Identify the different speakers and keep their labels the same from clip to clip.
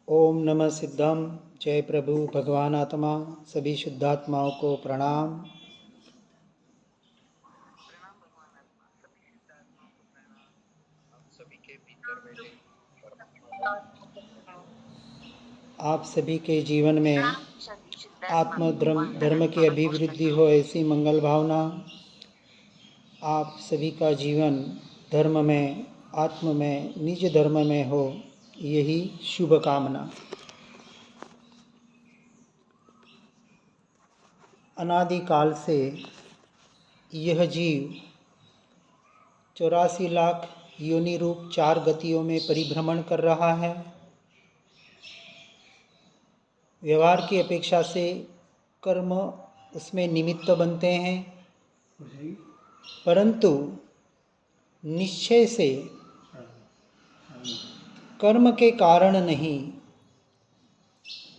Speaker 1: ओम नमः सिद्धम। जय प्रभु भगवान आत्मा। सभी शुद्धात्माओं को प्रणाम। आप सभी के जीवन में आत्म धर्म की अभिवृद्धि हो, ऐसी मंगल भावना। आप सभी का जीवन धर्म में, आत्म में, निज धर्म में हो, यही शुभ कामना। अनादिकाल से यह जीव 84 लाख योनि रूप 4 गतियों में परिभ्रमण कर रहा है। व्यवहार की अपेक्षा से कर्म उसमें निमित्त बनते हैं, परंतु निश्चय से कर्म के कारण नहीं,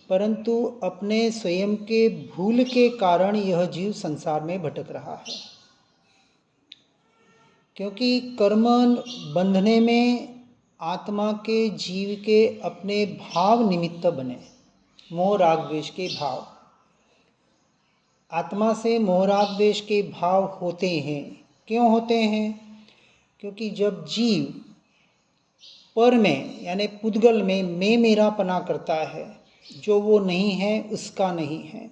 Speaker 1: परंतु अपने स्वयं के भूल के कारण यह जीव संसार में भटक रहा है। क्योंकि कर्म बंधने में आत्मा के जीव के अपने भाव निमित्त बने, मोह राग द्वेष के भाव। आत्मा से मोह राग द्वेष के भाव होते हैं। क्यों होते हैं? क्योंकि जब जीव पर में यानी पुद्गल में मैं मेरा पना करता है, जो वो नहीं है, उसका नहीं है,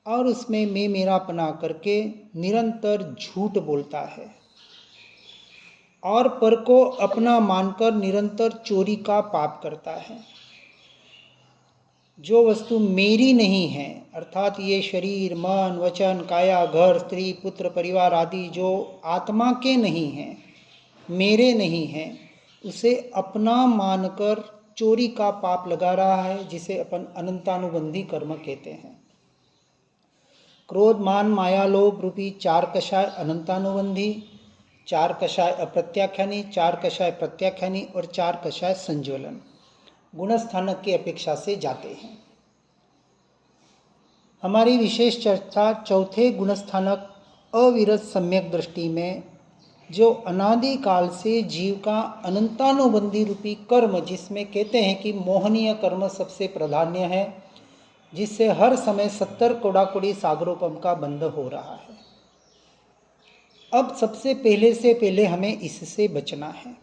Speaker 1: और उसमें मैं मेरा पना करके निरंतर झूठ बोलता है और पर को अपना मानकर निरंतर चोरी का पाप करता है। जो वस्तु मेरी नहीं है, अर्थात ये शरीर, मन, वचन, काया, घर, स्त्री, पुत्र, परिवार आदि जो आत्मा के नहीं हैं, मेरे नहीं हैं, उसे अपना मानकर चोरी का पाप लगा रहा है, जिसे अपन अनंतानुबंधी कर्म कहते हैं। क्रोध, मान, माया, लोभ रूपी 4 कषाय अनंतानुबंधी, 4 कषाय अप्रत्याख्यानी, 4 कषाय प्रत्याख्यानी और 4 कषाय संज्वलन गुणस्थानक की अपेक्षा से जाते हैं। हमारी विशेष चर्चा चौथे गुणस्थानक अविरत सम्यक दृष्टि में, जो अनादिकाल से जीव का अनंतानुबंधी रूपी कर्म, जिसमें कहते हैं कि मोहनीय कर्म सबसे प्राधान्य है, जिससे हर समय 70 कोड़ाकोड़ी सागरोपम का बंध हो रहा है। अब सबसे पहले हमें इससे बचना है।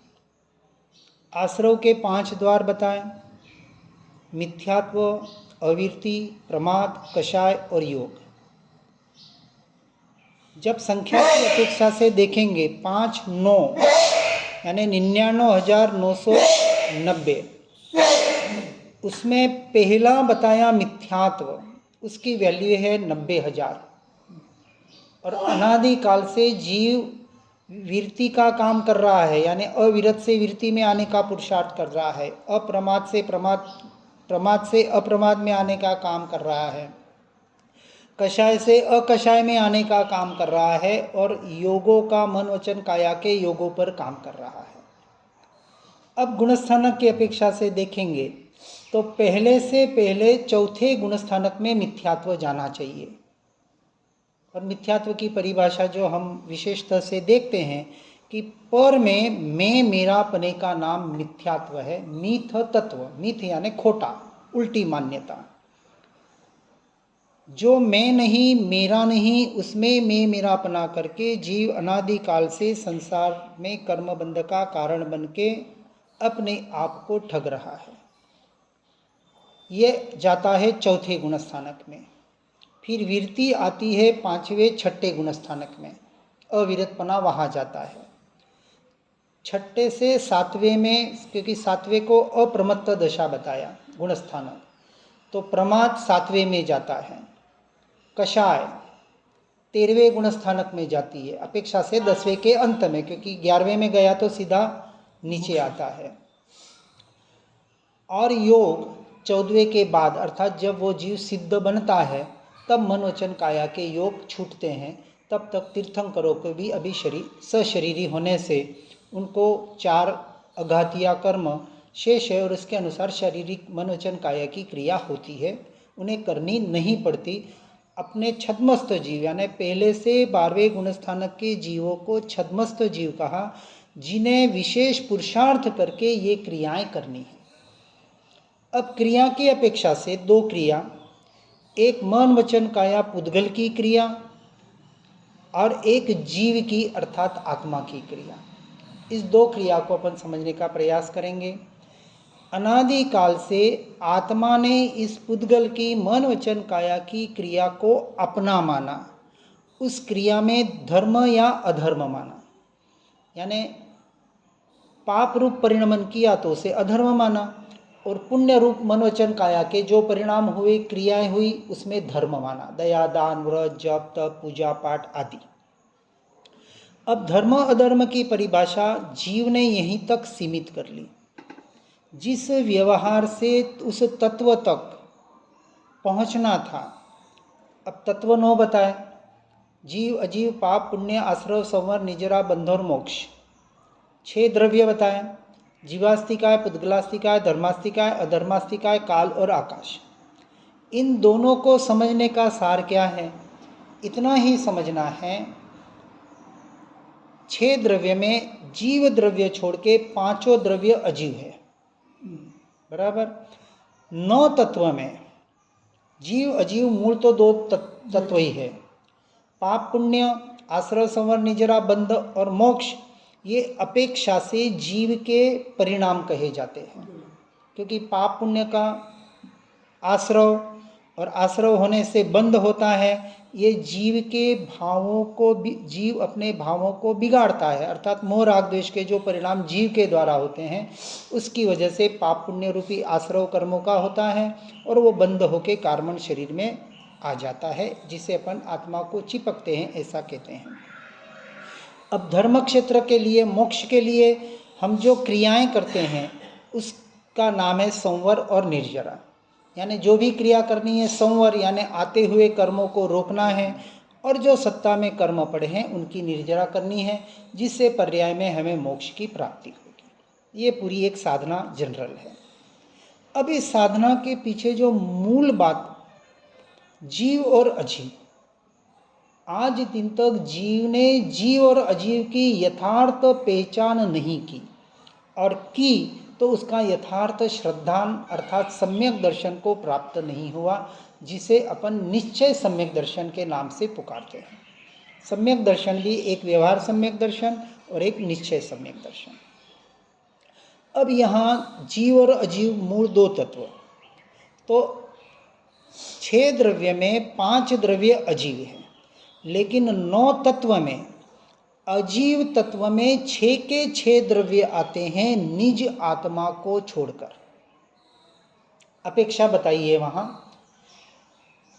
Speaker 1: आश्रव के 5 द्वार बताएं: मिथ्यात्व, अविरति, प्रमाद, कषाय और योग। जब संख्या की अपेक्षा से देखेंगे 5, 9 यानी 99,990, उसमें पहला बताया मिथ्यात्व, उसकी वैल्यू है 90,000। और अनादिकाल से जीव वीरति का काम कर रहा है, यानी अविरत से वीरति में आने का पुरुषार्थ कर रहा है, अप्रमाद से प्रमाद से अप्रमाद में आने का काम कर रहा है, कषाय से अकषाय में आने का काम कर रहा है, और योगों का मन वचन काया के योगों पर काम कर रहा है। अब गुणस्थानक की अपेक्षा से देखेंगे तो पहले चौथे गुणस्थानक में मिथ्यात्व जाना चाहिए। और मिथ्यात्व की परिभाषा जो हम विशेषतः से देखते हैं कि पर में मैं मेरा पने का नाम मिथ्यात्व है। मिथ तत्व, मिथ यानी खोटा, उल्टी मान्यता। जो मैं नहीं, मेरा नहीं, उसमें मैं मेरा पना करके जीव अनादिकाल से संसार में कर्म बंध का कारण बन के अपने आप को ठग रहा है। ये जाता है चौथे गुणस्थानक में। फिर वीरति आती है 5वें 6ठे गुणस्थानक में, अविरतपना वहाँ जाता है। 6ठे से 7वें में, क्योंकि 7वें को अप्रमत्त दशा बताया गुणस्थानक, तो प्रमाद 7वें में जाता है। कषाय 13वें गुणस्थानक में जाती है, अपेक्षा से 10वें के अंत में, क्योंकि 11वें में गया तो सीधा नीचे आता है। और योग 14वें के बाद, अर्थात जब वो जीव सिद्ध बनता है, तब मन वचन काया के योग छूटते हैं। तब तक तीर्थंकरों को भी अभी सशरीरी होने से उनको 4 अघातिया कर्म शेष है, और इसके अनुसार शारीरिक मन वचन काया की क्रिया होती है, उन्हें करनी नहीं पड़ती। अपने छद्मस्त जीव यानी पहले से 12वें गुणस्थानक के जीवों को छद्मस्त जीव कहा, जिन्हें विशेष पुरुषार्थ करके ये क्रियाएं करनी है। अब क्रिया की अपेक्षा से दो क्रिया, एक मन वचन काया पुद्गल की क्रिया और एक जीव की अर्थात आत्मा की क्रिया, इस दो क्रिया को अपन समझने का प्रयास करेंगे। अनादि काल से आत्मा ने इस पुद्गल की मन वचन काया की क्रिया को अपना माना, उस क्रिया में धर्म या अधर्म माना, यानी पाप रूप परिणमन किया तो उसे अधर्म माना, और पुण्य रूप मनोवचन काया के जो परिणाम हुए, क्रियाएं हुई, उसमें धर्म माना, दया दान व्रत जप तप पूजा पाठ आदि। अब धर्म अधर्म की परिभाषा जीव ने यहीं तक सीमित कर ली। जिस व्यवहार से उस तत्व तक पहुंचना था, अब तत्व 9 बताए, जीव अजीव पाप पुण्य आश्रव संवर निजरा बंध और मोक्ष। 6 द्रव्य बताए, जीवास्तिकाय पुद्गलास्तिकाय धर्मास्तिकाय अधर्मास्तिकाय काल और आकाश। इन दोनों को समझने का सार क्या है? इतना ही समझना है, 6 द्रव्य में जीव द्रव्य छोड़ के 5 द्रव्य अजीव है, बराबर। 9 तत्व में जीव अजीव मूल तो 2 तत्व ही है। पाप पुण्य आश्रय संवर निजरा बंध और मोक्ष, ये अपेक्षा से जीव के परिणाम कहे जाते हैं, क्योंकि पाप पुण्य का आश्रव और आश्रव होने से बंध होता है। ये जीव के भावों को, जीव अपने भावों को बिगाड़ता है, अर्थात मोह राग द्वेष के जो परिणाम जीव के द्वारा होते हैं, उसकी वजह से पाप पुण्य रूपी आश्रव कर्मों का होता है, और वो बंध होके कार्बन शरीर में आ जाता है, जिसे अपन आत्मा को चिपकते हैं, ऐसा कहते हैं। अब धर्म क्षेत्र के लिए, मोक्ष के लिए हम जो क्रियाएं करते हैं उसका नाम है संवर और निर्जरा। यानी जो भी क्रिया करनी है, संवर यानी आते हुए कर्मों को रोकना है, और जो सत्ता में कर्म पड़े हैं उनकी निर्जरा करनी है, जिससे पर्याय में हमें मोक्ष की प्राप्ति होगी। ये पूरी एक साधना जनरल है। अब इस साधना के पीछे जो मूल बात, जीव और अजीव, आज दिन तक जीव ने जीव और अजीव की यथार्थ पहचान नहीं की, और की तो उसका यथार्थ श्रद्धान अर्थात सम्यक दर्शन को प्राप्त नहीं हुआ, जिसे अपन निश्चय सम्यक दर्शन के नाम से पुकारते हैं। सम्यक दर्शन भी एक व्यवहार सम्यक दर्शन और एक निश्चय सम्यक दर्शन। अब यहाँ जीव और अजीव मूल 2 तत्व, तो 6 द्रव्य में 5 द्रव्य अजीव है, लेकिन 9 तत्व में, अजीव तत्व में 6 के 6 द्रव्य आते हैं निज आत्मा को छोड़कर। अपेक्षा बताइए वहां,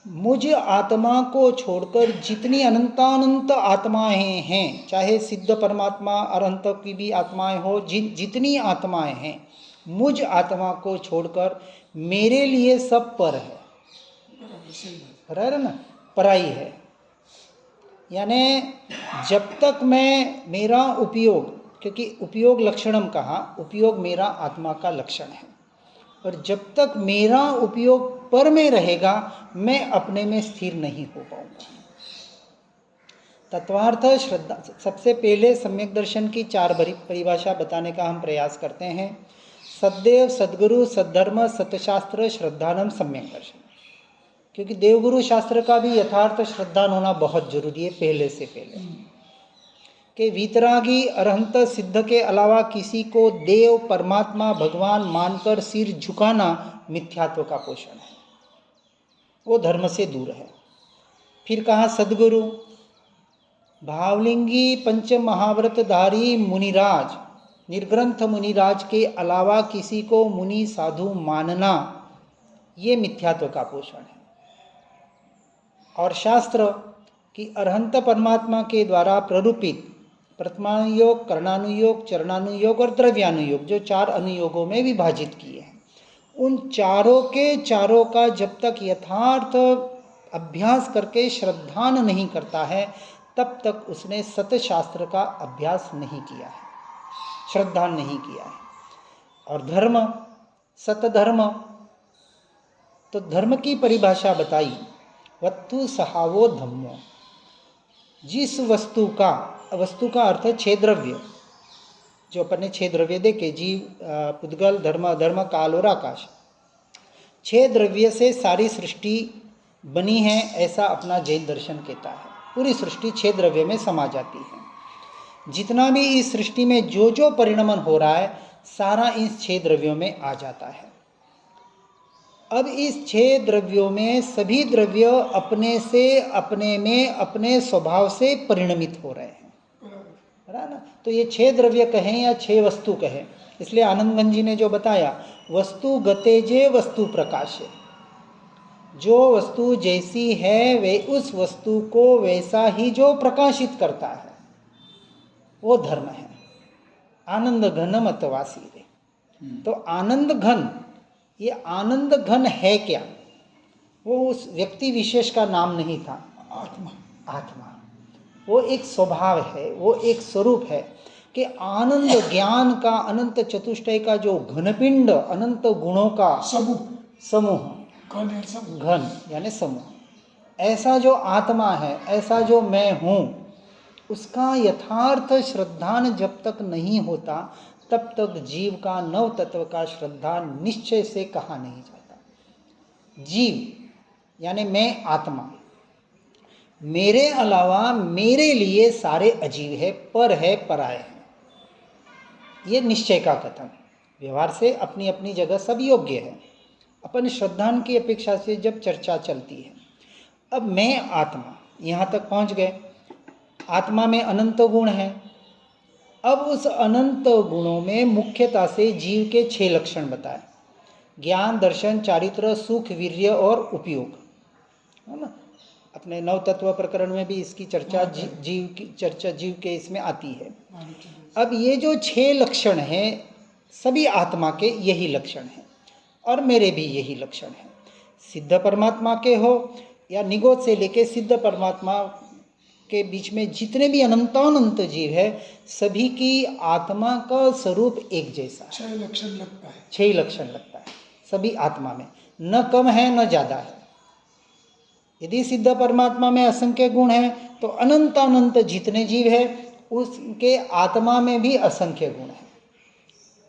Speaker 1: मुझ आत्मा को छोड़कर जितनी अनंतानंत आत्माएं हैं, चाहे सिद्ध परमात्मा अरहंत की भी आत्माएं हो, जितनी आत्माएं हैं, मुझ आत्मा को छोड़कर मेरे लिए सब पर है, ना, पराई है। यानी जब तक मैं मेरा उपयोग, क्योंकि उपयोग लक्षणम कहा, उपयोग मेरा आत्मा का लक्षण है, और जब तक मेरा उपयोग पर में रहेगा मैं अपने में स्थिर नहीं हो पाऊंगा। तत्वार्थ श्रद्धा, सबसे पहले सम्यक दर्शन की 4 परिभाषा बताने का हम प्रयास करते हैं। सद्देव सद्गुरु सद्धर्म सत्यशास्त्र श्रद्धानम सम्यक दर्शन, क्योंकि देवगुरु शास्त्र का भी यथार्थ श्रद्धान होना बहुत जरूरी है। पहले से पहले कि वीतरागी अरहंत सिद्ध के अलावा किसी को देव परमात्मा भगवान मानकर सिर झुकाना मिथ्यात्व का पोषण है, वो धर्म से दूर है। फिर कहा सद्गुरु, भावलिंगी पंच महाव्रतधारी मुनिराज, निर्ग्रंथ मुनिराज के अलावा किसी को मुनि साधु मानना, ये मिथ्यात्व का पोषण है। और शास्त्र कि अरहंत परमात्मा के द्वारा प्ररूपित प्रथमानुयोग, कर्णानुयोग, चरणानुयोग और द्रव्यानुयोग, जो 4 अनुयोगों में विभाजित किए हैं, उन चारों के चारों का जब तक यथार्थ अभ्यास करके श्रद्धान नहीं करता है, तब तक उसने सतशास्त्र का अभ्यास नहीं किया है, श्रद्धान नहीं किया है। और धर्म, सतधर्म, तो धर्म की परिभाषा बताई, वस्तु सहावो धम्मो, जिस वस्तु का, वस्तु का अर्थ है 6 द्रव्य, जो अपन ने 6 द्रव्य देखे, जीव पुद्गल धर्म अधर्म काल और आकाश, 6 द्रव्य से सारी सृष्टि बनी है, ऐसा अपना जैन दर्शन कहता है। पूरी सृष्टि 6 द्रव्य में समा जाती है। जितना भी इस सृष्टि में जो जो परिणमन हो रहा है सारा इस 6 द्रव्यों में आ जाता है। अब इस 6 द्रव्यों में सभी द्रव्य अपने से अपने में अपने स्वभाव से परिणमित हो रहे हैं, है ना। तो ये 6 द्रव्य कहें या 6 वस्तु कहें, इसलिए आनंदगंज जी ने जो बताया, वस्तु गते जे वस्तु प्रकाशे, जो वस्तु जैसी है वे उस वस्तु को वैसा ही जो प्रकाशित करता है वो धर्म है। आनंद घनम अतवासी रे। तो आनंद घन, ये आनंद घन है क्या? वो उस व्यक्ति विशेष का नाम नहीं था, आत्मा। वो एक स्वभाव है, वो एक स्वरूप है कि आनंद ज्ञान का अनंत चतुष्टय का जो घनपिंड, अनंत गुणों का समूह, घन यानी समूह, ऐसा जो आत्मा है, ऐसा जो मैं हूँ, उसका यथार्थ श्रद्धान जब तक नहीं होता तब तक जीव का नव तत्व का श्रद्धा निश्चय से कहा नहीं जाता। जीव यानी मैं आत्मा, मेरे अलावा मेरे लिए सारे अजीव है, पर है, पराय है, ये निश्चय का कथन। व्यवहार से अपनी अपनी जगह सब योग्य है, अपन श्रद्धान की अपेक्षा से जब चर्चा चलती है। अब मैं आत्मा यहाँ तक पहुँच गए, आत्मा में अनंत गुण है। अब उस अनंत गुणों में मुख्यता से जीव के 6 लक्षण बताए, ज्ञान, दर्शन, चारित्र, सुख, वीर्य और उपयोग, है ना। अपने नव तत्व प्रकरण में भी इसकी चर्चा जीव की चर्चा जीव के इसमें आती है। अब ये जो 6 लक्षण हैं सभी आत्मा के यही लक्षण हैं और मेरे भी यही लक्षण हैं। सिद्ध परमात्मा के हो या निगोद से लेके सिद्ध परमात्मा के बीच में जितने भी अनंतानंत जीव है, सभी की आत्मा का स्वरूप एक जैसा, 6 लक्षण लगता है। 6 लक्षण लगता है सभी आत्मा में, न कम है न ज़्यादा है। यदि सिद्ध परमात्मा में असंख्य गुण है तो अनंतानंत जितने जीव है उसके आत्मा में भी असंख्य गुण है।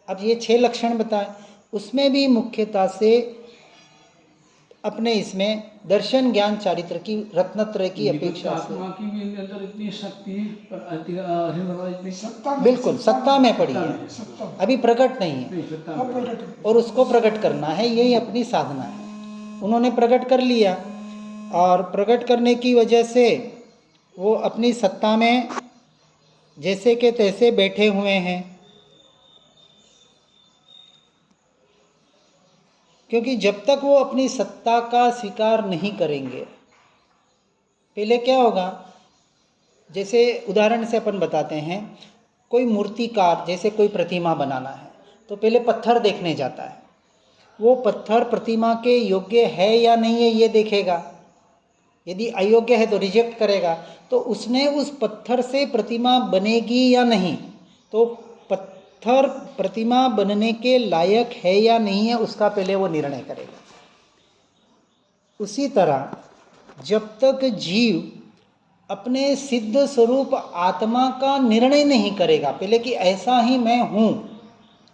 Speaker 1: अब ये 6 लक्षण बताएं, उसमें भी मुख्यता से अपने इसमें दर्शन, ज्ञान, चारित्र की रत्नत्रय की अपेक्षा से
Speaker 2: आत्मा की भी अंदर इतनी शक्ति है, पर
Speaker 1: बिल्कुल सत्ता में पड़ी है, अभी प्रकट नहीं है और उसको प्रकट करना है, यही अपनी साधना है। उन्होंने प्रकट कर लिया और प्रकट करने की वजह से वो अपनी सत्ता में जैसे के तैसे बैठे हुए हैं। क्योंकि जब तक वो अपनी सत्ता का स्वीकार नहीं करेंगे, पहले क्या होगा, जैसे उदाहरण से अपन बताते हैं, कोई मूर्तिकार जैसे कोई प्रतिमा बनाना है तो पहले पत्थर देखने जाता है, वो पत्थर प्रतिमा के योग्य है या नहीं है ये देखेगा, यदि अयोग्य है तो रिजेक्ट करेगा। तो उसने उस पत्थर से प्रतिमा बनेगी या नहीं, तो पत्थर प्रतिमा बनने के लायक है या नहीं है उसका पहले वो निर्णय करेगा। उसी तरह जब तक जीव अपने सिद्ध स्वरूप आत्मा का निर्णय नहीं करेगा पहले कि ऐसा ही मैं हूँ,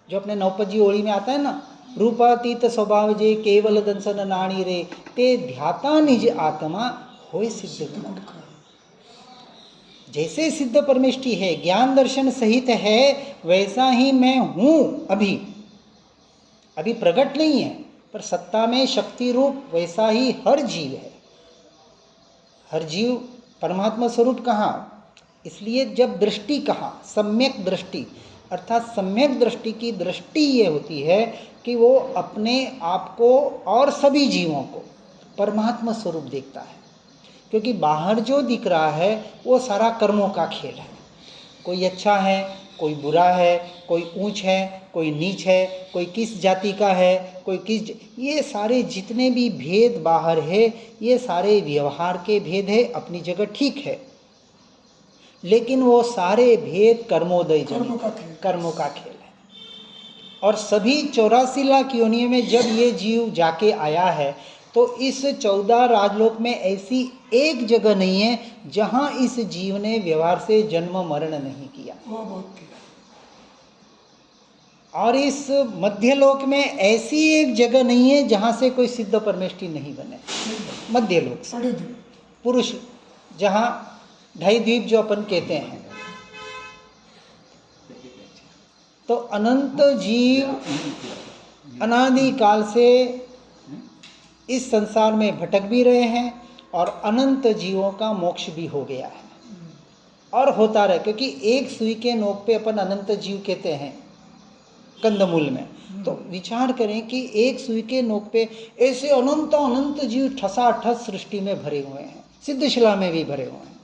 Speaker 1: जो अपने नौपदी ओड़ी में आता है ना, रूपातीत स्वभाव जे केवल दंसन नाणी रे ते ध्याता निज आत्मा होय सिद्ध गुण। जैसे सिद्ध परमेष्टि है, ज्ञान दर्शन सहित है, वैसा ही मैं हूँ। अभी प्रकट नहीं है पर सत्ता में शक्ति रूप वैसा ही हर जीव है। हर जीव परमात्मा स्वरूप कहाँ, इसलिए जब दृष्टि कहा सम्यक दृष्टि, अर्थात सम्यक दृष्टि की दृष्टि ये होती है कि वो अपने आप को और सभी जीवों को परमात्मा स्वरूप देखता है। क्योंकि बाहर जो दिख रहा है वो सारा कर्मों का खेल है, कोई अच्छा है कोई बुरा है, कोई ऊंच है कोई नीच है, कोई किस जाति का है कोई किस, ये सारे जितने भी भेद बाहर है ये सारे व्यवहार के भेद है, अपनी जगह ठीक है, लेकिन वो सारे भेद कर्मोदय कर्मों का खेल है। और सभी 84 लाख योनियों में जब ये जीव जाके आया है तो इस 14 राजलोक में ऐसी एक जगह नहीं है जहां इस जीव ने व्यवहार से जन्म मरण नहीं किया। और इस मध्यलोक में ऐसी एक जगह नहीं है जहाँ से कोई सिद्ध परमेष्ठी नहीं बने। मध्यलोक से
Speaker 3: साढ़े दिन
Speaker 1: पुरुष, जहाँ ढाई द्वीप जो अपन कहते हैं, तो अनंत जीव अनादि काल से इस संसार में भटक भी रहे हैं और अनंत जीवों का मोक्ष भी हो गया है और होता रहे, क्योंकि एक सुई के नोक पे अपन अनंत जीव कहते हैं कंदमूल में। तो विचार करें कि एक सुई के नोक पे ऐसे अनंत अनंत जीव ठसाठस सृष्टि में भरे हुए हैं, सिद्धशिला में भी भरे हुए हैं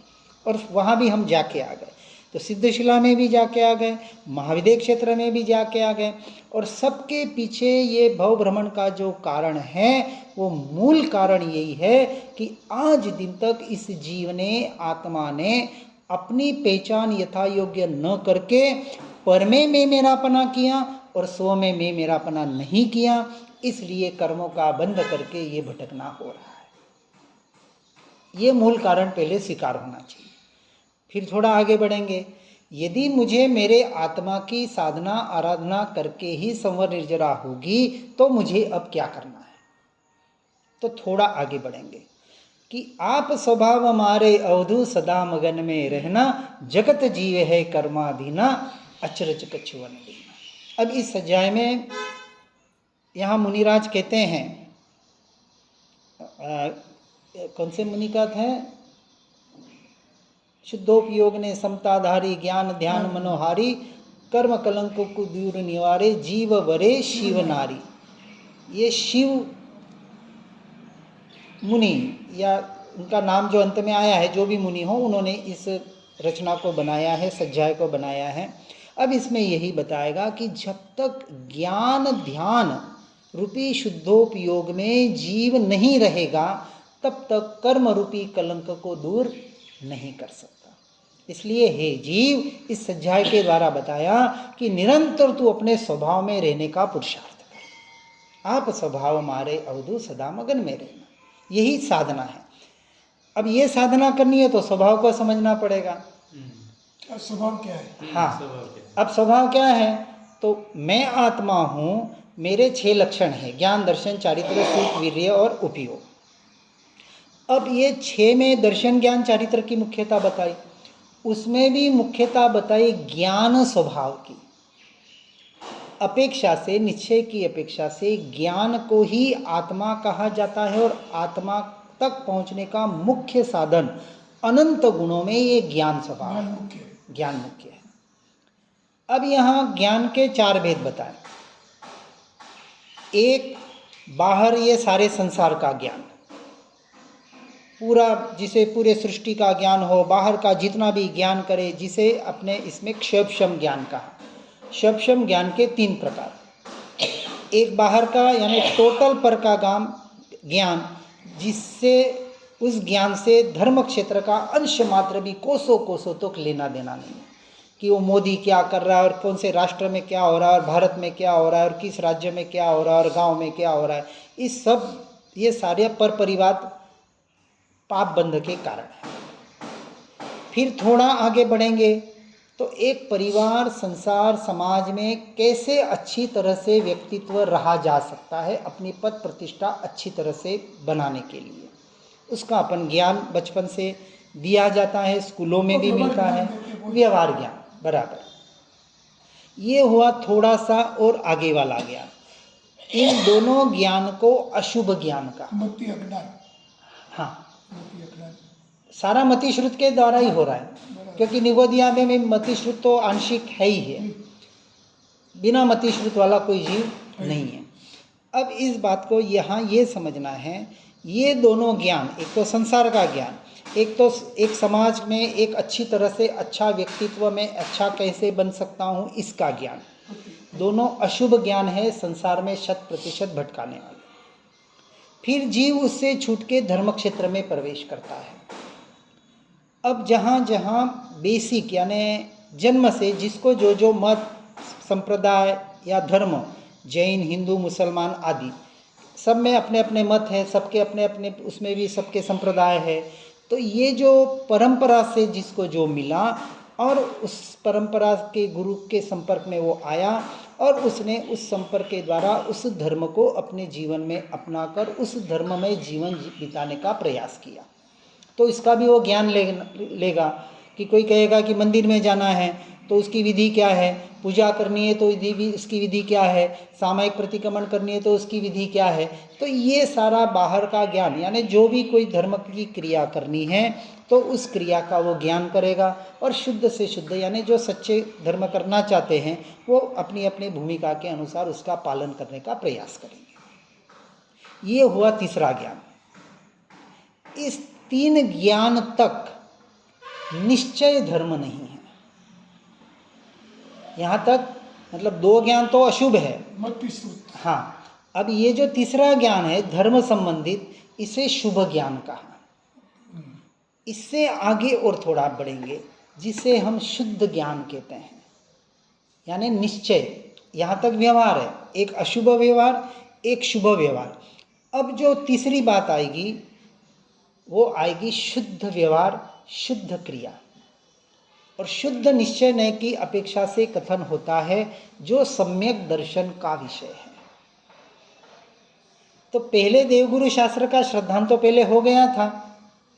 Speaker 1: और वहाँ भी हम जाके आ गए। तो सिद्धशिला में भी जाके आ गए, महाविद्य क्षेत्र में भी जाके आ गए, और सबके पीछे ये भव भ्रमण का जो कारण है वो मूल कारण यही है कि आज दिन तक इस जीव ने, आत्मा ने अपनी पहचान यथा योग्य न करके परमे में मेरापना किया और स्व में मेरापना नहीं किया, इसलिए कर्मों का बंध करके ये भटकना हो रहा है। ये मूल कारण पहले स्वीकार होना चाहिए। फिर थोड़ा आगे बढ़ेंगे। यदि मुझे मेरे आत्मा की साधना आराधना करके ही संवर निर्जरा होगी तो मुझे अब क्या करना है। तो थोड़ा आगे बढ़ेंगे कि आप स्वभाव हमारे अवधु सदा मगन में रहना, जगत जीव है कर्माधीना, अचरज कछुअन दीना। अब इस अध्याय में यहाँ मुनिराज कहते हैं, कौन से मुनि का था, शुद्धोपयोग ने समताधारी, ज्ञान ध्यान मनोहारी, कर्म कलंकों को दूर निवारे, जीव वरे शिव नारी। ये शिव मुनि या उनका नाम जो अंत में आया है, जो भी मुनि हो, उन्होंने इस रचना को बनाया है, सज्जाय को बनाया है। अब इसमें यही बताएगा कि जब तक ज्ञान ध्यान रूपी शुद्धोपयोग में जीव नहीं रहेगा तब तक कर्म रूपी कलंक को दूर नहीं कर सकता। इसलिए हे जीव, इस सज्जाय के द्वारा बताया कि निरंतर तू अपने स्वभाव में रहने का पुरुषार्थ कर। आप स्वभाव मारे अवधु सदा मगन में रहना, यही साधना है। अब ये साधना करनी है तो स्वभाव को समझना पड़ेगा।
Speaker 3: स्वभाव क्या है?
Speaker 1: हाँ, अब स्वभाव क्या है, तो मैं आत्मा हूँ, मेरे 6 लक्षण हैं, ज्ञान दर्शन चारित्र सुख वीर्य और उपयोग। अब ये 6 में दर्शन ज्ञान चारित्र की मुख्यता बताई, उसमें भी मुख्यता बताई ज्ञान स्वभाव की अपेक्षा से, निश्चय की अपेक्षा से ज्ञान को ही आत्मा कहा जाता है और आत्मा तक पहुंचने का मुख्य साधन अनंत गुणों में ये ज्ञान स्वभाव है, ज्ञान मुख्य है। अब यहाँ ज्ञान के 4 भेद बताए। एक, बाहर ये सारे संसार का ज्ञान, पूरा, जिसे पूरे सृष्टि का ज्ञान हो, बाहर का जितना भी ज्ञान करे, जिसे अपने इसमें क्षयक्षम ज्ञान कहा। क्षयक्षम ज्ञान के 3 प्रकार, एक बाहर का यानी टोटल पर का ज्ञान, जिससे उस ज्ञान से धर्म क्षेत्र का अंश मात्र भी कोसों कोसों तक लेना देना नहीं है, कि वो मोदी क्या कर रहा है और कौन से राष्ट्र में क्या हो रहा है और भारत में क्या हो रहा है और किस राज्य में क्या हो रहा है और गांव में क्या हो रहा है, इस सब ये सारे पर परिवार पाप बंध के कारण है। फिर थोड़ा आगे बढ़ेंगे तो एक परिवार, संसार, समाज में कैसे अच्छी तरह से व्यक्तित्व रहा जा सकता है, अपनी पद प्रतिष्ठा अच्छी तरह से बनाने के लिए, उसका अपन ज्ञान बचपन से दिया जाता है, स्कूलों में भी मिलता है, व्यवहार ज्ञान बराबर। ये हुआ थोड़ा सा और आगे वाला ज्ञान। इन दोनों ज्ञान को अशुभ ज्ञान का,
Speaker 3: मति अज्ञान,
Speaker 1: हाँ,
Speaker 3: मति अज्ञान
Speaker 1: सारा मति श्रुत के द्वारा ही हो रहा है, क्योंकि निगोदिया में मति श्रुत तो आंशिक है ही है, बिना मति श्रुत वाला कोई जीव नहीं है। अब इस बात को यहाँ ये समझना है, ये दोनों ज्ञान, एक तो संसार का ज्ञान, एक तो एक समाज में एक अच्छी तरह से अच्छा व्यक्तित्व में अच्छा कैसे बन सकता हूँ इसका ज्ञान, दोनों अशुभ ज्ञान है, संसार में 100% भटकाने वाले। फिर जीव उससे छूट के धर्म क्षेत्र में प्रवेश करता है। अब जहाँ जहाँ बेसिक यानी जन्म से जिसको जो जो मत, संप्रदाय या धर्म, जैन, हिंदू, मुसलमान आदि, सब में अपने अपने मत है, सबके अपने अपने, उसमें भी सबके संप्रदाय है। तो ये जो परंपरा से जिसको जो मिला और उस परंपरा के गुरु के संपर्क में वो आया और उसने उस संपर्क के द्वारा उस धर्म को अपने जीवन में अपनाकर उस धर्म में जीवन बिताने का प्रयास किया। तो इसका भी वो ज्ञान लेगा कि कोई कहेगा कि मंदिर में जाना है तो उसकी विधि क्या है, पूजा करनी है तो उसकी विधि क्या है, सामायिक प्रतिक्रमण करनी है तो उसकी विधि क्या है। तो ये सारा बाहर का ज्ञान, यानी जो भी कोई धर्म की क्रिया करनी है तो उस क्रिया का वो ज्ञान करेगा, और शुद्ध से शुद्ध यानी जो सच्चे धर्म करना चाहते हैं वो अपनी अपनी भूमिका के अनुसार उसका पालन करने का प्रयास करेंगे। ये हुआ तीसरा ज्ञान। इस 3 ज्ञान तक निश्चय धर्म नहीं है। यहाँ तक मतलब 2 ज्ञान तो अशुभ है, हाँ। अब ये जो तीसरा ज्ञान है धर्म संबंधित, इसे शुभ ज्ञान कहा। इससे आगे और थोड़ा बढ़ेंगे जिसे हम शुद्ध ज्ञान कहते हैं, यानी निश्चय। यहाँ तक व्यवहार है, एक अशुभ व्यवहार, एक शुभ व्यवहार। अब जो तीसरी बात आएगी वो आएगी शुद्ध व्यवहार, शुद्ध क्रिया। और शुद्ध निश्चय की अपेक्षा से कथन होता है जो सम्यक दर्शन का विषय है। तो पहले देवगुरु शास्त्र का श्रद्धांत तो पहले हो गया था,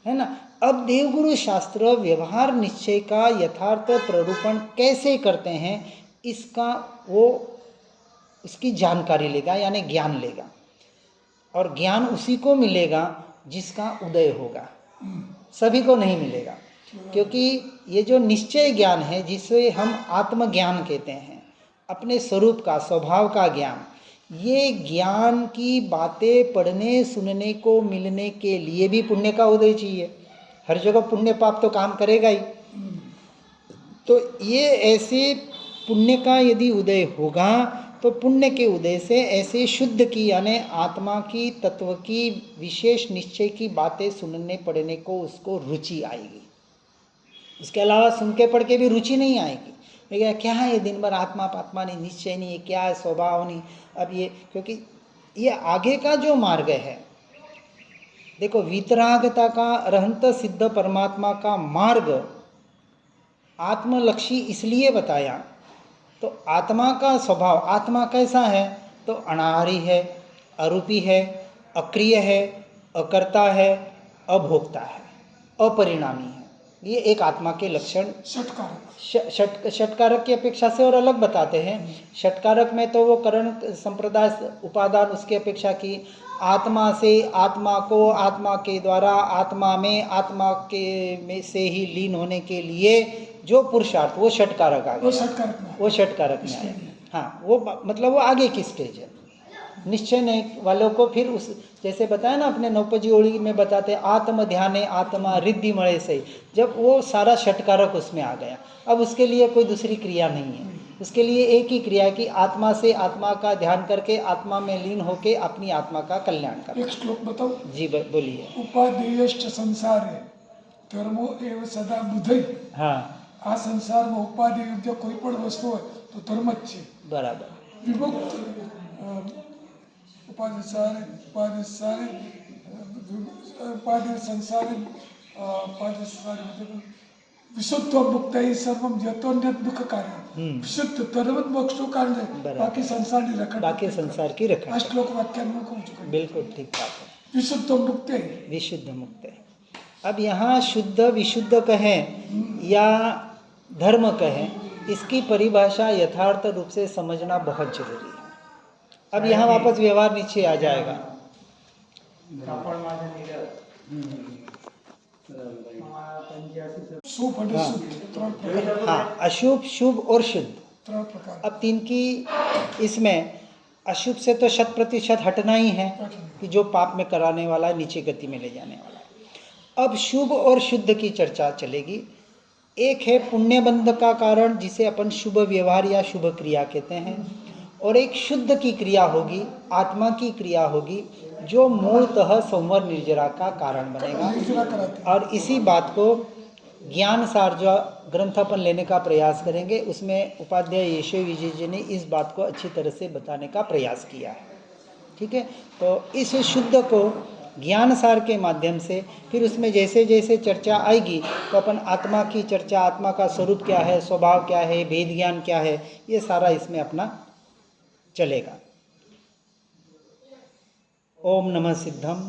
Speaker 1: है ना। अब देवगुरु शास्त्र व्यवहार निश्चय का यथार्थ प्ररूपण कैसे करते हैं इसका वो उसकी जानकारी लेगा, यानी ज्ञान लेगा। और ज्ञान उसी को मिलेगा जिसका उदय होगा, सभी को नहीं मिलेगा। क्योंकि ये जो निश्चय ज्ञान है जिसे हम आत्मज्ञान कहते हैं, अपने स्वरूप का स्वभाव का ज्ञान, ये ज्ञान की बातें पढ़ने सुनने को मिलने के लिए भी पुण्य का उदय चाहिए। हर जगह पुण्य पाप तो काम करेगा ही। तो ये ऐसे पुण्य का यदि उदय होगा तो पुण्य के उदय से ऐसे शुद्ध की यानी आत्मा की तत्व की विशेष निश्चय की बातें सुनने पढ़ने को उसको रुचि आएगी। इसके अलावा सुन के पढ़ के भी रुचि नहीं आएगी। भैया क्या है ये दिन भर आत्मा पात्मा नहीं, निश्चय नहीं है, क्या है स्वभाव नहीं। अब ये क्योंकि ये आगे का जो मार्ग है, देखो वितरागता का रहंत सिद्ध परमात्मा का मार्ग आत्मलक्षी इसलिए बताया। तो आत्मा का स्वभाव, आत्मा कैसा है तो अनाहारी है, अरूपी है, अक्रिय है, अकर्ता है, अभोक्ता है, अपरिणामी है। ये एक आत्मा के लक्षण षटकारक की अपेक्षा से और अलग बताते हैं। षटकारक में तो वो करण संप्रदाय उपादान उसकी अपेक्षा की, आत्मा से आत्मा को आत्मा के द्वारा आत्मा में आत्मा के में से ही लीन होने के लिए जो पुरुषार्थ, वो षटकारक आ गया, वो षटकारक में आया। हाँ, वो मतलब वो आगे की स्टेज है। निश्चय नहीं वालों को फिर उस जैसे बताया ना अपने नौपजी ओड़ी में बताते आत्म ध्याने आत्मा रिद्धि मणे से, जब वो सारा षटकारक उसमें आ गया, अब उसके लिए कोई दूसरी क्रिया नहीं है। उसके लिए एक ही क्रिया है कि आत्मा से आत्मा का ध्यान करके आत्मा में लीन होके अपनी आत्मा का कल्याण करना।
Speaker 3: एक श्लोक बताओ जी,
Speaker 1: बोलिए।
Speaker 3: उपादेयश्च संसारे धर्मो एव सदा बुधई।
Speaker 1: हाँ,
Speaker 3: આ સંસારમાં ઉપાધિ યુક્ત કોઈ પણ વસ્તુ હોય તો ધર્મ જ છે।
Speaker 1: બરાબર।
Speaker 3: વિભક્ત ઉપાધિ સારે विशुद्ध मुक्त सर्वम यतोन्यत दुख कार्य विशुद्ध तरवत मोक्षो कार्य बाकी संसार की रखा,
Speaker 1: बाकी संसार की रखा।
Speaker 3: श्लोक वाक्य में कहूँ
Speaker 1: बिल्कुल ठीक बात है।
Speaker 3: विशुद्ध मुक्त है,
Speaker 1: विशुद्ध मुक्त है। अब यहाँ शुद्ध विशुद्ध कहें या धर्म कहें, इसकी परिभाषा यथार्थ रूप से समझना बहुत जरूरी है। अब यहाँ वापस व्यवहार नीचे आ जाएगा। हाँ, अशुभ शुभ और शुद्ध,
Speaker 3: 3 प्रकार।
Speaker 1: अब 3 की इसमें अशुभ से तो 100% हटना ही है कि जो पाप में कराने वाला है, नीचे गति में ले जाने वाला है। अब शुभ और शुद्ध की चर्चा चलेगी। एक है पुण्यबंध का कारण जिसे अपन शुभ व्यवहार या शुभ क्रिया कहते हैं, और एक शुद्ध की क्रिया होगी, आत्मा की क्रिया होगी जो मूलतः संवर निर्जरा का कारण बनेगा। और इसी बात को ज्ञान सार जो ग्रंथ अपन लेने का प्रयास करेंगे उसमें उपाध्याय यशो विजय जी ने इस बात को अच्छी तरह से बताने का प्रयास किया है। ठीक है, तो इस शुद्ध को ज्ञान सार के माध्यम से फिर उसमें जैसे जैसे चर्चा आएगी तो अपन आत्मा की चर्चा, आत्मा का स्वरूप क्या है, स्वभाव क्या है, भेद ज्ञान क्या है, ये सारा इसमें अपना चलेगा। ओम नमः सिद्धम,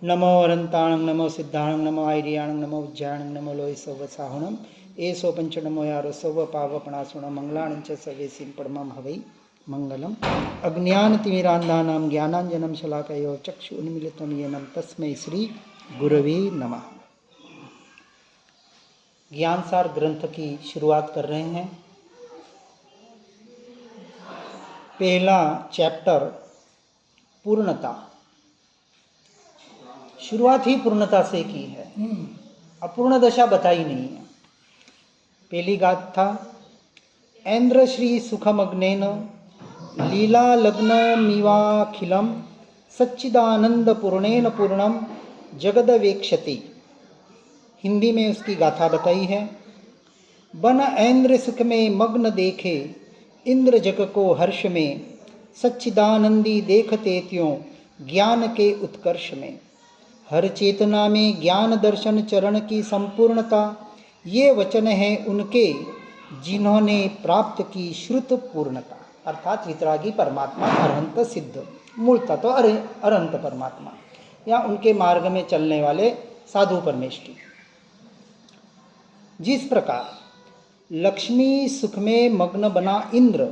Speaker 1: नमो अनंताणं, नमो सिद्धाणं, नमो आयर्याणं, नमो उज्जायणं, नमो लोय सवसाहुणम एसो पंच नमो यारो सव पावपणासुण मंगलानि च सवेसिं परमं हवै मंगलम। अज्ञानतिमिरान्धानां ज्ञानाञ्जनं शलाकयो चक्षु उन्मीलितं येन तस्मै श्री गुरवे नमः। ज्ञानसार ग्रंथ की शुरुआत कर रहे हैं। पहला चैप्टर पूर्णता। शुरुआत ही पूर्णता से की है, अपूर्ण दशा बताई नहीं है। पहली गाथा, ऐन्द्र श्री सुखमग्नेन लीला लग्न मिवाखिलम सच्चिदानंद पूर्णेन पूर्णम जगदवेक्षति। हिंदी में उसकी गाथा बताई है। बन ऐन्द्र सुख में मग्न देखे इंद्र जग को हर्ष में, सच्चिदानंदी देखते त्यों ज्ञान के उत्कर्ष में। हर चेतना में ज्ञान दर्शन चरण की संपूर्णता, ये वचन है उनके जिन्होंने प्राप्त की श्रुत पूर्णता। अर्थात वितरागी परमात्मा अरहंत सिद्ध, मूलतः तो अरहंत परमात्मा या उनके मार्ग में चलने वाले साधु परमेष्ठी। जिस प्रकार लक्ष्मी सुख में मग्न बना इंद्र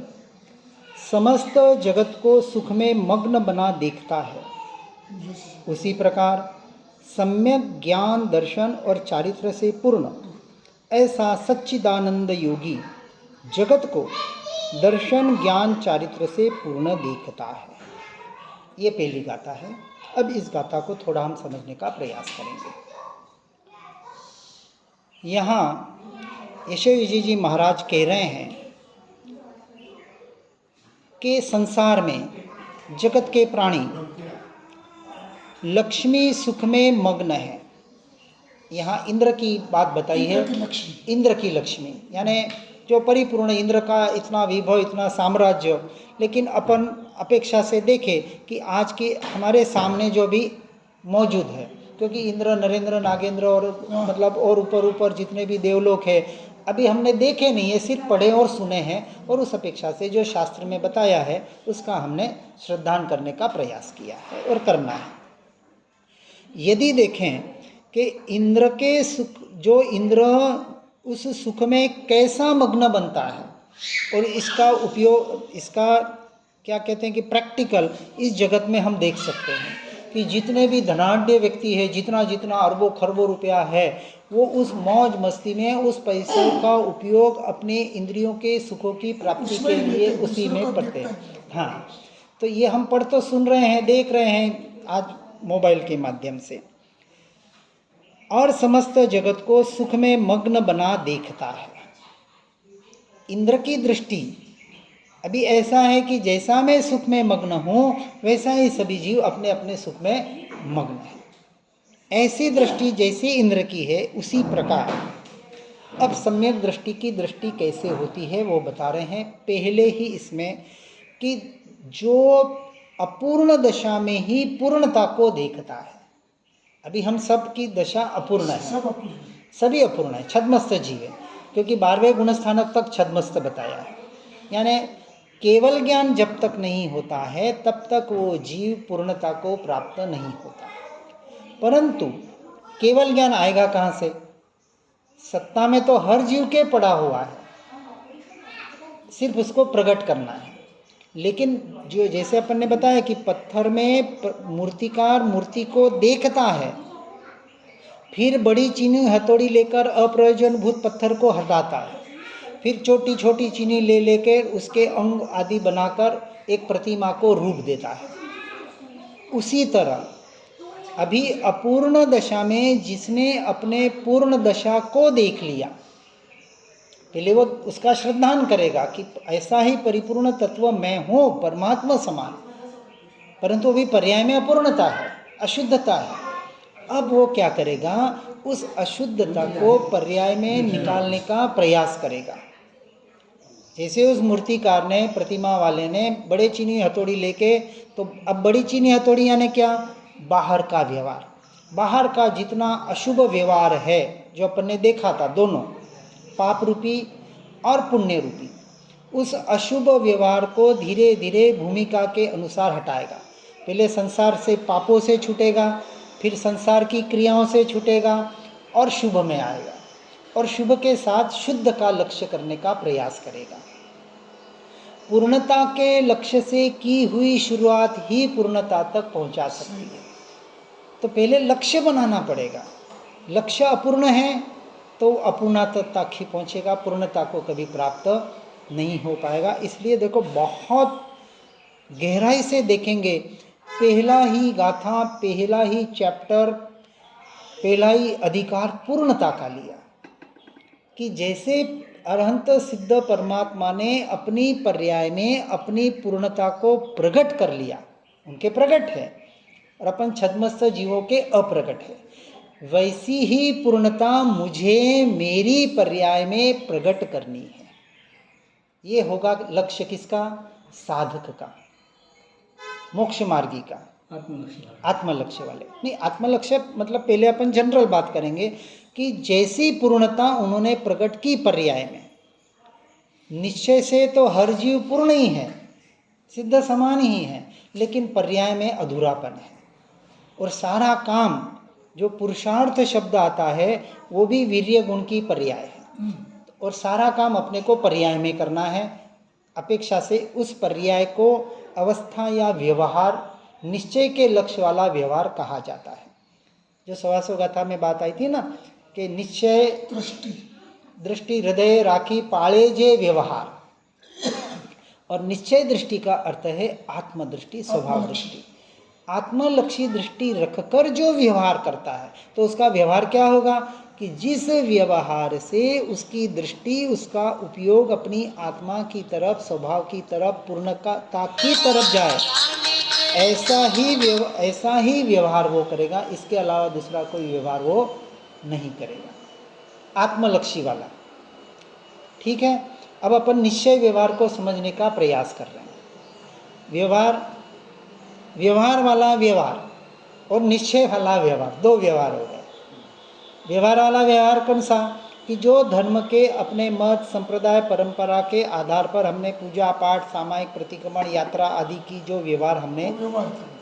Speaker 1: समस्त जगत को सुख में मग्न बना देखता है, उसी प्रकार सम्यक ज्ञान दर्शन और चारित्र से पूर्ण ऐसा सच्चिदानंद योगी जगत को दर्शन ज्ञान चारित्र से पूर्ण देखता है। ये पहली गाथा है। अब इस गाथा को थोड़ा हम समझने का प्रयास करेंगे। यहाँ यशोविजय जी महाराज कह रहे हैं कि संसार में जगत के प्राणी लक्ष्मी सुख में मग्न है। यहाँ इंद्र की बात बताई है। इंद्र की लक्ष्मी यानी जो परिपूर्ण, इंद्र का इतना वैभव, इतना साम्राज्य, लेकिन अपन अपेक्षा से देखें कि आज के हमारे सामने जो भी मौजूद है, क्योंकि इंद्र, नरेंद्र, नागेंद्र और मतलब और ऊपर जितने भी देवलोक है अभी हमने देखे नहीं है, सिर्फ पढ़े और सुने हैं, और उस अपेक्षा से जो शास्त्र में बताया है उसका हमने श्रद्धान करने का प्रयास किया है और करना है। यदि देखें कि इंद्र के सुख, जो इंद्र उस सुख में कैसा मग्न बनता है और इसका उपयोग, इसका क्या कहते हैं कि प्रैक्टिकल इस जगत में हम देख सकते हैं कि जितने भी धनाढ्य व्यक्ति है, जितना जितना अरबों खरबों रुपया है, वो उस मौज मस्ती में उस पैसों का उपयोग अपने इंद्रियों के सुखों की प्राप्ति के लिए उसी में पड़ते हैं। हाँ, तो ये हम पढ़ तो सुन रहे हैं, देख रहे हैं आज मोबाइल के माध्यम से, और समस्त जगत को सुख में मग्न बना देखता है। इंद्र की दृष्टि अभी ऐसा है कि जैसा मैं सुख में मग्न हूँ वैसा ही सभी जीव अपने अपने सुख में मग्न है। ऐसी दृष्टि जैसी इंद्र की है उसी प्रकार अब सम्यक दृष्टि की दृष्टि कैसे होती है वो बता रहे हैं पहले ही इसमें, कि जो अपूर्ण दशा में ही पूर्णता को देखता है। अभी हम सब की दशा अपूर्ण है, सभी अपूर्ण है, छद्मस्त जीव है, क्योंकि 12वें गुणस्थानक तक छद्मस्त बताया है। यानी केवल ज्ञान जब तक नहीं होता है तब तक वो जीव पूर्णता को प्राप्त नहीं होता। परंतु केवल ज्ञान आएगा कहाँ से? सत्ता में तो हर जीव के पड़ा हुआ है, सिर्फ उसको प्रकट करना है। लेकिन जो जैसे अपन ने बताया कि पत्थर में मूर्तिकार मूर्ति को देखता है, फिर बड़ी चीनी हथौड़ी लेकर अप्रयोजनभूत पत्थर को हटाता है, फिर छोटी छोटी चीनी ले लेकर उसके अंग आदि बनाकर एक प्रतिमा को रूप देता है। उसी तरह अभी अपूर्ण दशा में जिसने अपने पूर्ण दशा को देख लिया, पहले वो उसका श्रद्धान करेगा कि ऐसा ही परिपूर्ण तत्व मैं हूँ, परमात्मा समान, परंतु अभी पर्याय में अपूर्णता है, अशुद्धता है। अब वो क्या करेगा? उस अशुद्धता को पर्याय में निकालने का प्रयास करेगा। जैसे उस मूर्तिकार ने, प्रतिमा वाले ने बड़े चीनी हथौड़ी लेके, तो अब बड़ी चीनी हथौड़ी यानी क्या? बाहर का व्यवहार, बाहर का जितना अशुभ व्यवहार है जो अपन ने देखा था, दोनों पाप रूपी और पुण्य रूपी, उस अशुभ व्यवहार को धीरे धीरे भूमिका के अनुसार हटाएगा। पहले संसार से पापों से छूटेगा, फिर संसार की क्रियाओं से छूटेगा और शुभ में आएगा, और शुभ के साथ शुद्ध का लक्ष्य करने का प्रयास करेगा। पूर्णता के लक्ष्य से की हुई शुरुआत ही पूर्णता तक पहुंचा सकती है। तो पहले लक्ष्य बनाना पड़ेगा। लक्ष्य अपूर्ण है तो अपूर्णता तक ही पहुंचेगा, पूर्णता को कभी प्राप्त नहीं हो पाएगा। इसलिए देखो, बहुत गहराई से देखेंगे, पहला ही गाथा, पहला ही चैप्टर, पहला ही अधिकार पूर्णता का लिया, कि जैसे अरहंत सिद्ध परमात्मा ने अपनी पर्याय में अपनी पूर्णता को प्रकट कर लिया, उनके प्रकट है, और अपन छद्मस्थ जीवों के अप्रकट है, वैसी ही पूर्णता मुझे मेरी पर्याय में प्रकट करनी है। ये होगा लक्ष्य किसका? साधक का, मोक्ष मार्गी का, आत्मलक्ष्य वाले। नहीं, आत्मलक्ष्य मतलब पहले अपन जनरल बात करेंगे कि जैसी पूर्णता उन्होंने प्रकट की पर्याय में, निश्चय से तो हर जीव पूर्ण ही है, सिद्ध समान ही है, लेकिन पर्याय में अधूरापन है। और सारा काम जो पुरुषार्थ शब्द आता है वो भी वीर्य गुण की पर्याय है, और सारा काम अपने को पर्याय में करना है। अपेक्षा से उस पर्याय को अवस्था या व्यवहार, निश्चय के लक्ष्य वाला व्यवहार कहा जाता है। जो सवासो गाथा में बात आई थी ना, कि निश्चय दृष्टि हृदय राखी पाले जे व्यवहार, और निश्चय दृष्टि का अर्थ है आत्मदृष्टि, स्वभाव दृष्टि। आत्मलक्षी दृष्टि रखकर जो व्यवहार करता है तो उसका व्यवहार क्या होगा कि जिस व्यवहार से उसकी दृष्टि, उसका उपयोग अपनी आत्मा की तरफ, स्वभाव की तरफ, पूर्णता की तरफ जाए, ऐसा ही व्यवहार वो करेगा। इसके अलावा दूसरा कोई व्यवहार वो नहीं करेगा, आत्मलक्षी वाला। ठीक है, अब अपन निश्चय व्यवहार को समझने का प्रयास कर रहे हैं। व्यवहार वाला व्यवहार और निश्चय वाला व्यवहार, दो व्यवहार हो गए। व्यवहार वाला व्यवहार कौन सा? कि जो धर्म के अपने मत, संप्रदाय, परंपरा के आधार पर हमने पूजा पाठ, सामायिक प्रतिक्रमण, यात्रा आदि की जो व्यवहार हमने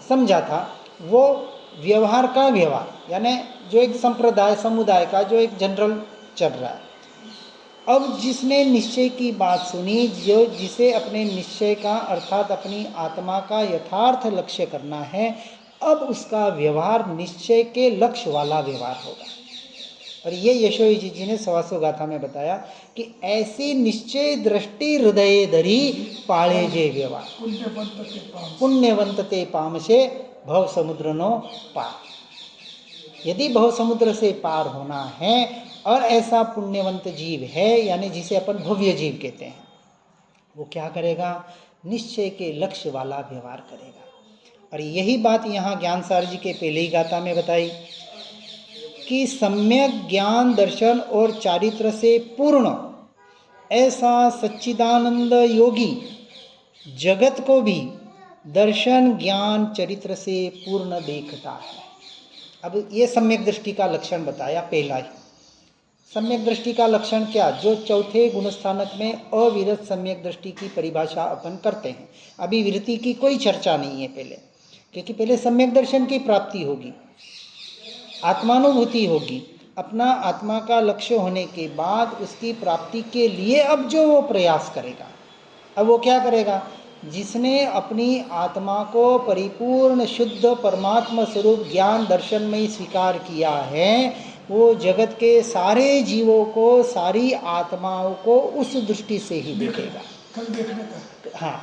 Speaker 1: समझा था, वो व्यवहार का व्यवहार, यानी जो एक संप्रदाय समुदाय का जो एक जनरल चल रहा है। अब जिसने निश्चय की बात सुनी, जो जिसे अपने निश्चय का अर्थात अपनी आत्मा का यथार्थ लक्ष्य करना है, अब उसका व्यवहार निश्चय के लक्ष्य वाला व्यवहार होगा। और ये यशोई जी ने सवासो गाथा में बताया कि ऐसी निश्चय दृष्टि हृदय धरी पाळे जे व्यवहार, पुण्यवंत ते पामशे भव समुद्र नो पार। यदि भव समुद्र से पार होना है और ऐसा पुण्यवंत जीव है, यानी जिसे अपन भव्य जीव कहते हैं, वो क्या करेगा? निश्चय के लक्ष्य वाला व्यवहार करेगा। और यही बात यहाँ ज्ञानसार जी के पहले ही गाथा में बताई कि सम्यक ज्ञान, दर्शन और चारित्र से पूर्ण ऐसा सच्चिदानंद योगी जगत को भी दर्शन, ज्ञान, चरित्र से पूर्ण देखता है। अब ये सम्यक दृष्टि का लक्षण बताया पहला ही। सम्यक दृष्टि का लक्षण क्या? जो चौथे गुणस्थानक में अविरत सम्यक दृष्टि की परिभाषा अपन करते हैं। अभी विरति की कोई चर्चा नहीं है पहले, क्योंकि पहले सम्यक दर्शन की प्राप्ति होगी, आत्मानुभूति होगी। अपना आत्मा का लक्ष्य होने के बाद उसकी प्राप्ति के लिए अब जो वो प्रयास करेगा, अब वो क्या करेगा? जिसने अपनी आत्मा को परिपूर्ण शुद्ध परमात्मा स्वरूप ज्ञान दर्शन में स्वीकार किया है, वो जगत के सारे जीवों को, सारी आत्माओं को उस दृष्टि से ही देखेगा।
Speaker 3: कल देखने का।
Speaker 1: हाँ,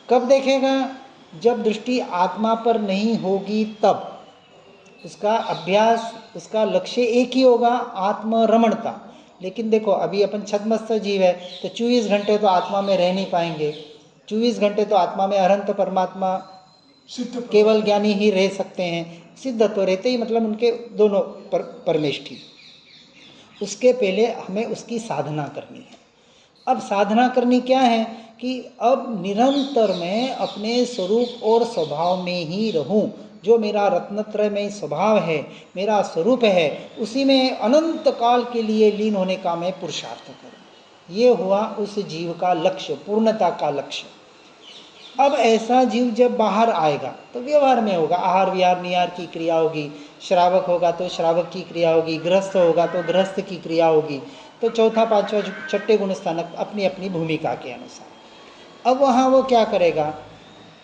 Speaker 1: कब देखेगा? जब दृष्टि आत्मा पर नहीं होगी तब। उसका अभ्यास, उसका लक्ष्य एक ही होगा, आत्मरमणता। लेकिन देखो, अभी अपन छद्मस्थ जीव है तो 24 घंटे तो आत्मा में रह नहीं पाएंगे। 24 घंटे तो आत्मा में अनंत परमात्मा केवल ज्ञानी ही रह सकते हैं। सिद्ध तो रहते ही, मतलब उनके दोनों परमेष्ठी। उसके पहले हमें उसकी साधना करनी है। अब साधना करनी क्या है कि अब निरंतर मैं अपने स्वरूप और स्वभाव में ही रहूं। जो मेरा रत्नत्रय में स्वभाव है, मेरा स्वरूप है, उसी में अनंत काल के लिए लीन होने का मैं पुरुषार्थ करूं। ये हुआ उस जीव का लक्ष्य, पूर्णता का लक्ष्य। अब ऐसा जीव जब बाहर आएगा तो व्यवहार में होगा, आहार विहार निहार की क्रिया होगी, श्रावक होगा तो श्रावक की क्रिया होगी, गृहस्थ होगा तो गृहस्थ की क्रिया होगी। तो चौथा पांचवा छठे गुण स्थान अपनी अपनी भूमिका के अनुसार। अब वहाँ वो क्या करेगा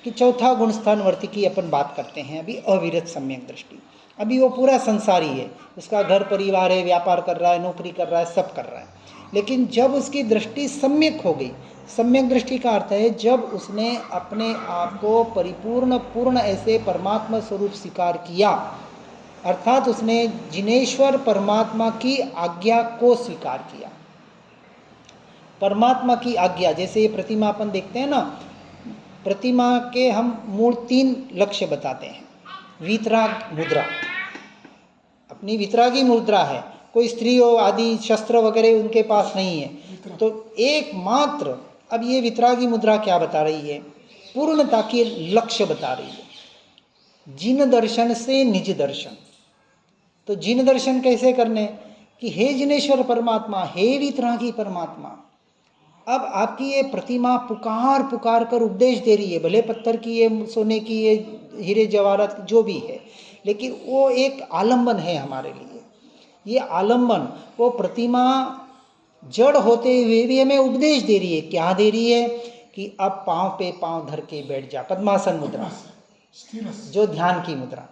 Speaker 1: कि चौथा गुण स्थान वर्ती की अपन बात करते हैं अभी, अविरत सम्यक दृष्टि। अभी वो पूरा संसारी है, उसका घर परिवार है, व्यापार कर रहा है, नौकरी कर रहा है, सब कर रहा है। लेकिन जब उसकी दृष्टि सम्यक हो गई, सम्यक दृष्टि का अर्थ है जब उसने अपने आप को पूर्ण ऐसे परमात्मा स्वरूप स्वीकार किया, अर्थात उसने जिनेश्वर परमात्मा की आज्ञा को स्वीकार किया। परमात्मा की आज्ञा, जैसे ये प्रतिमा अपन देखते हैं ना, प्रतिमा के हम मूल 3 लक्ष्य बताते हैं। वीतराग मुद्रा, अपनी वितरागी मुद्रा है, कोई स्त्री हो आदि शस्त्र वगैरह उनके पास नहीं है, तो एकमात्र। अब ये वितरागी मुद्रा क्या बता रही है? पूर्णता के लक्ष्य बता रही है। जिन दर्शन से निज दर्शन। तो जिन दर्शन कैसे करने कि हे जिनेश्वर परमात्मा, हे वितरागी परमात्मा। अब आपकी ये प्रतिमा पुकार पुकार कर उपदेश दे रही है, भले पत्थर की है, सोने की है, हीरे जवाहरात जो भी है, लेकिन वो एक आलंबन है हमारे लिए। ये आलंबन, वो प्रतिमा जड़ होते हुए भी हमें उपदेश दे रही है। क्या दे रही है कि अब पांव पे पांव धर के बैठ जा, पद्मासन मुद्रा, जो ध्यान की मुद्रा,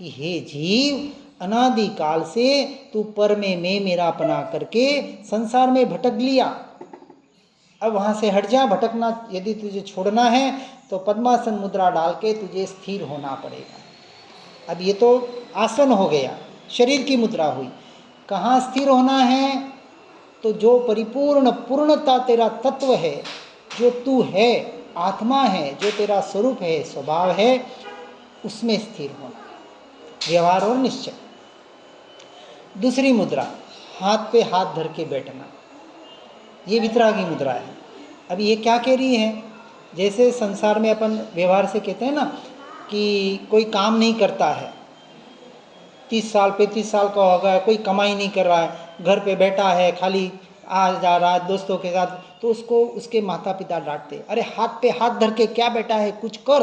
Speaker 1: कि हे जीव, अनादि काल से तू पर में मैं मेरा पना करके संसार में भटक लिया। अब वहाँ से हट जा, भटकना यदि तुझे छोड़ना है तो पद्मासन मुद्रा डाल के तुझे स्थिर होना पड़ेगा। अब ये तो आसन हो गया, शरीर की मुद्रा हुई। कहाँ स्थिर होना है? तो जो परिपूर्ण पूर्णता तेरा तत्व है, जो तू है, आत्मा है, जो तेरा स्वरूप है, स्वभाव है, उसमें स्थिर होना, व्यवहार और निश्चय। दूसरी मुद्रा, हाथ पे हाथ धर के बैठना, ये वितरागी मुद्रा है। अब ये क्या कह रही है? जैसे संसार में अपन व्यवहार से कहते हैं ना कि कोई काम नहीं करता है, 30 साल 35 साल का होगा, कोई कमाई नहीं कर रहा है, घर पे बैठा है, खाली आ जा रहा है दोस्तों के साथ, तो उसको उसके माता पिता डांटते, अरे हाथ पे हाथ धर के क्या बैठा है, कुछ कर।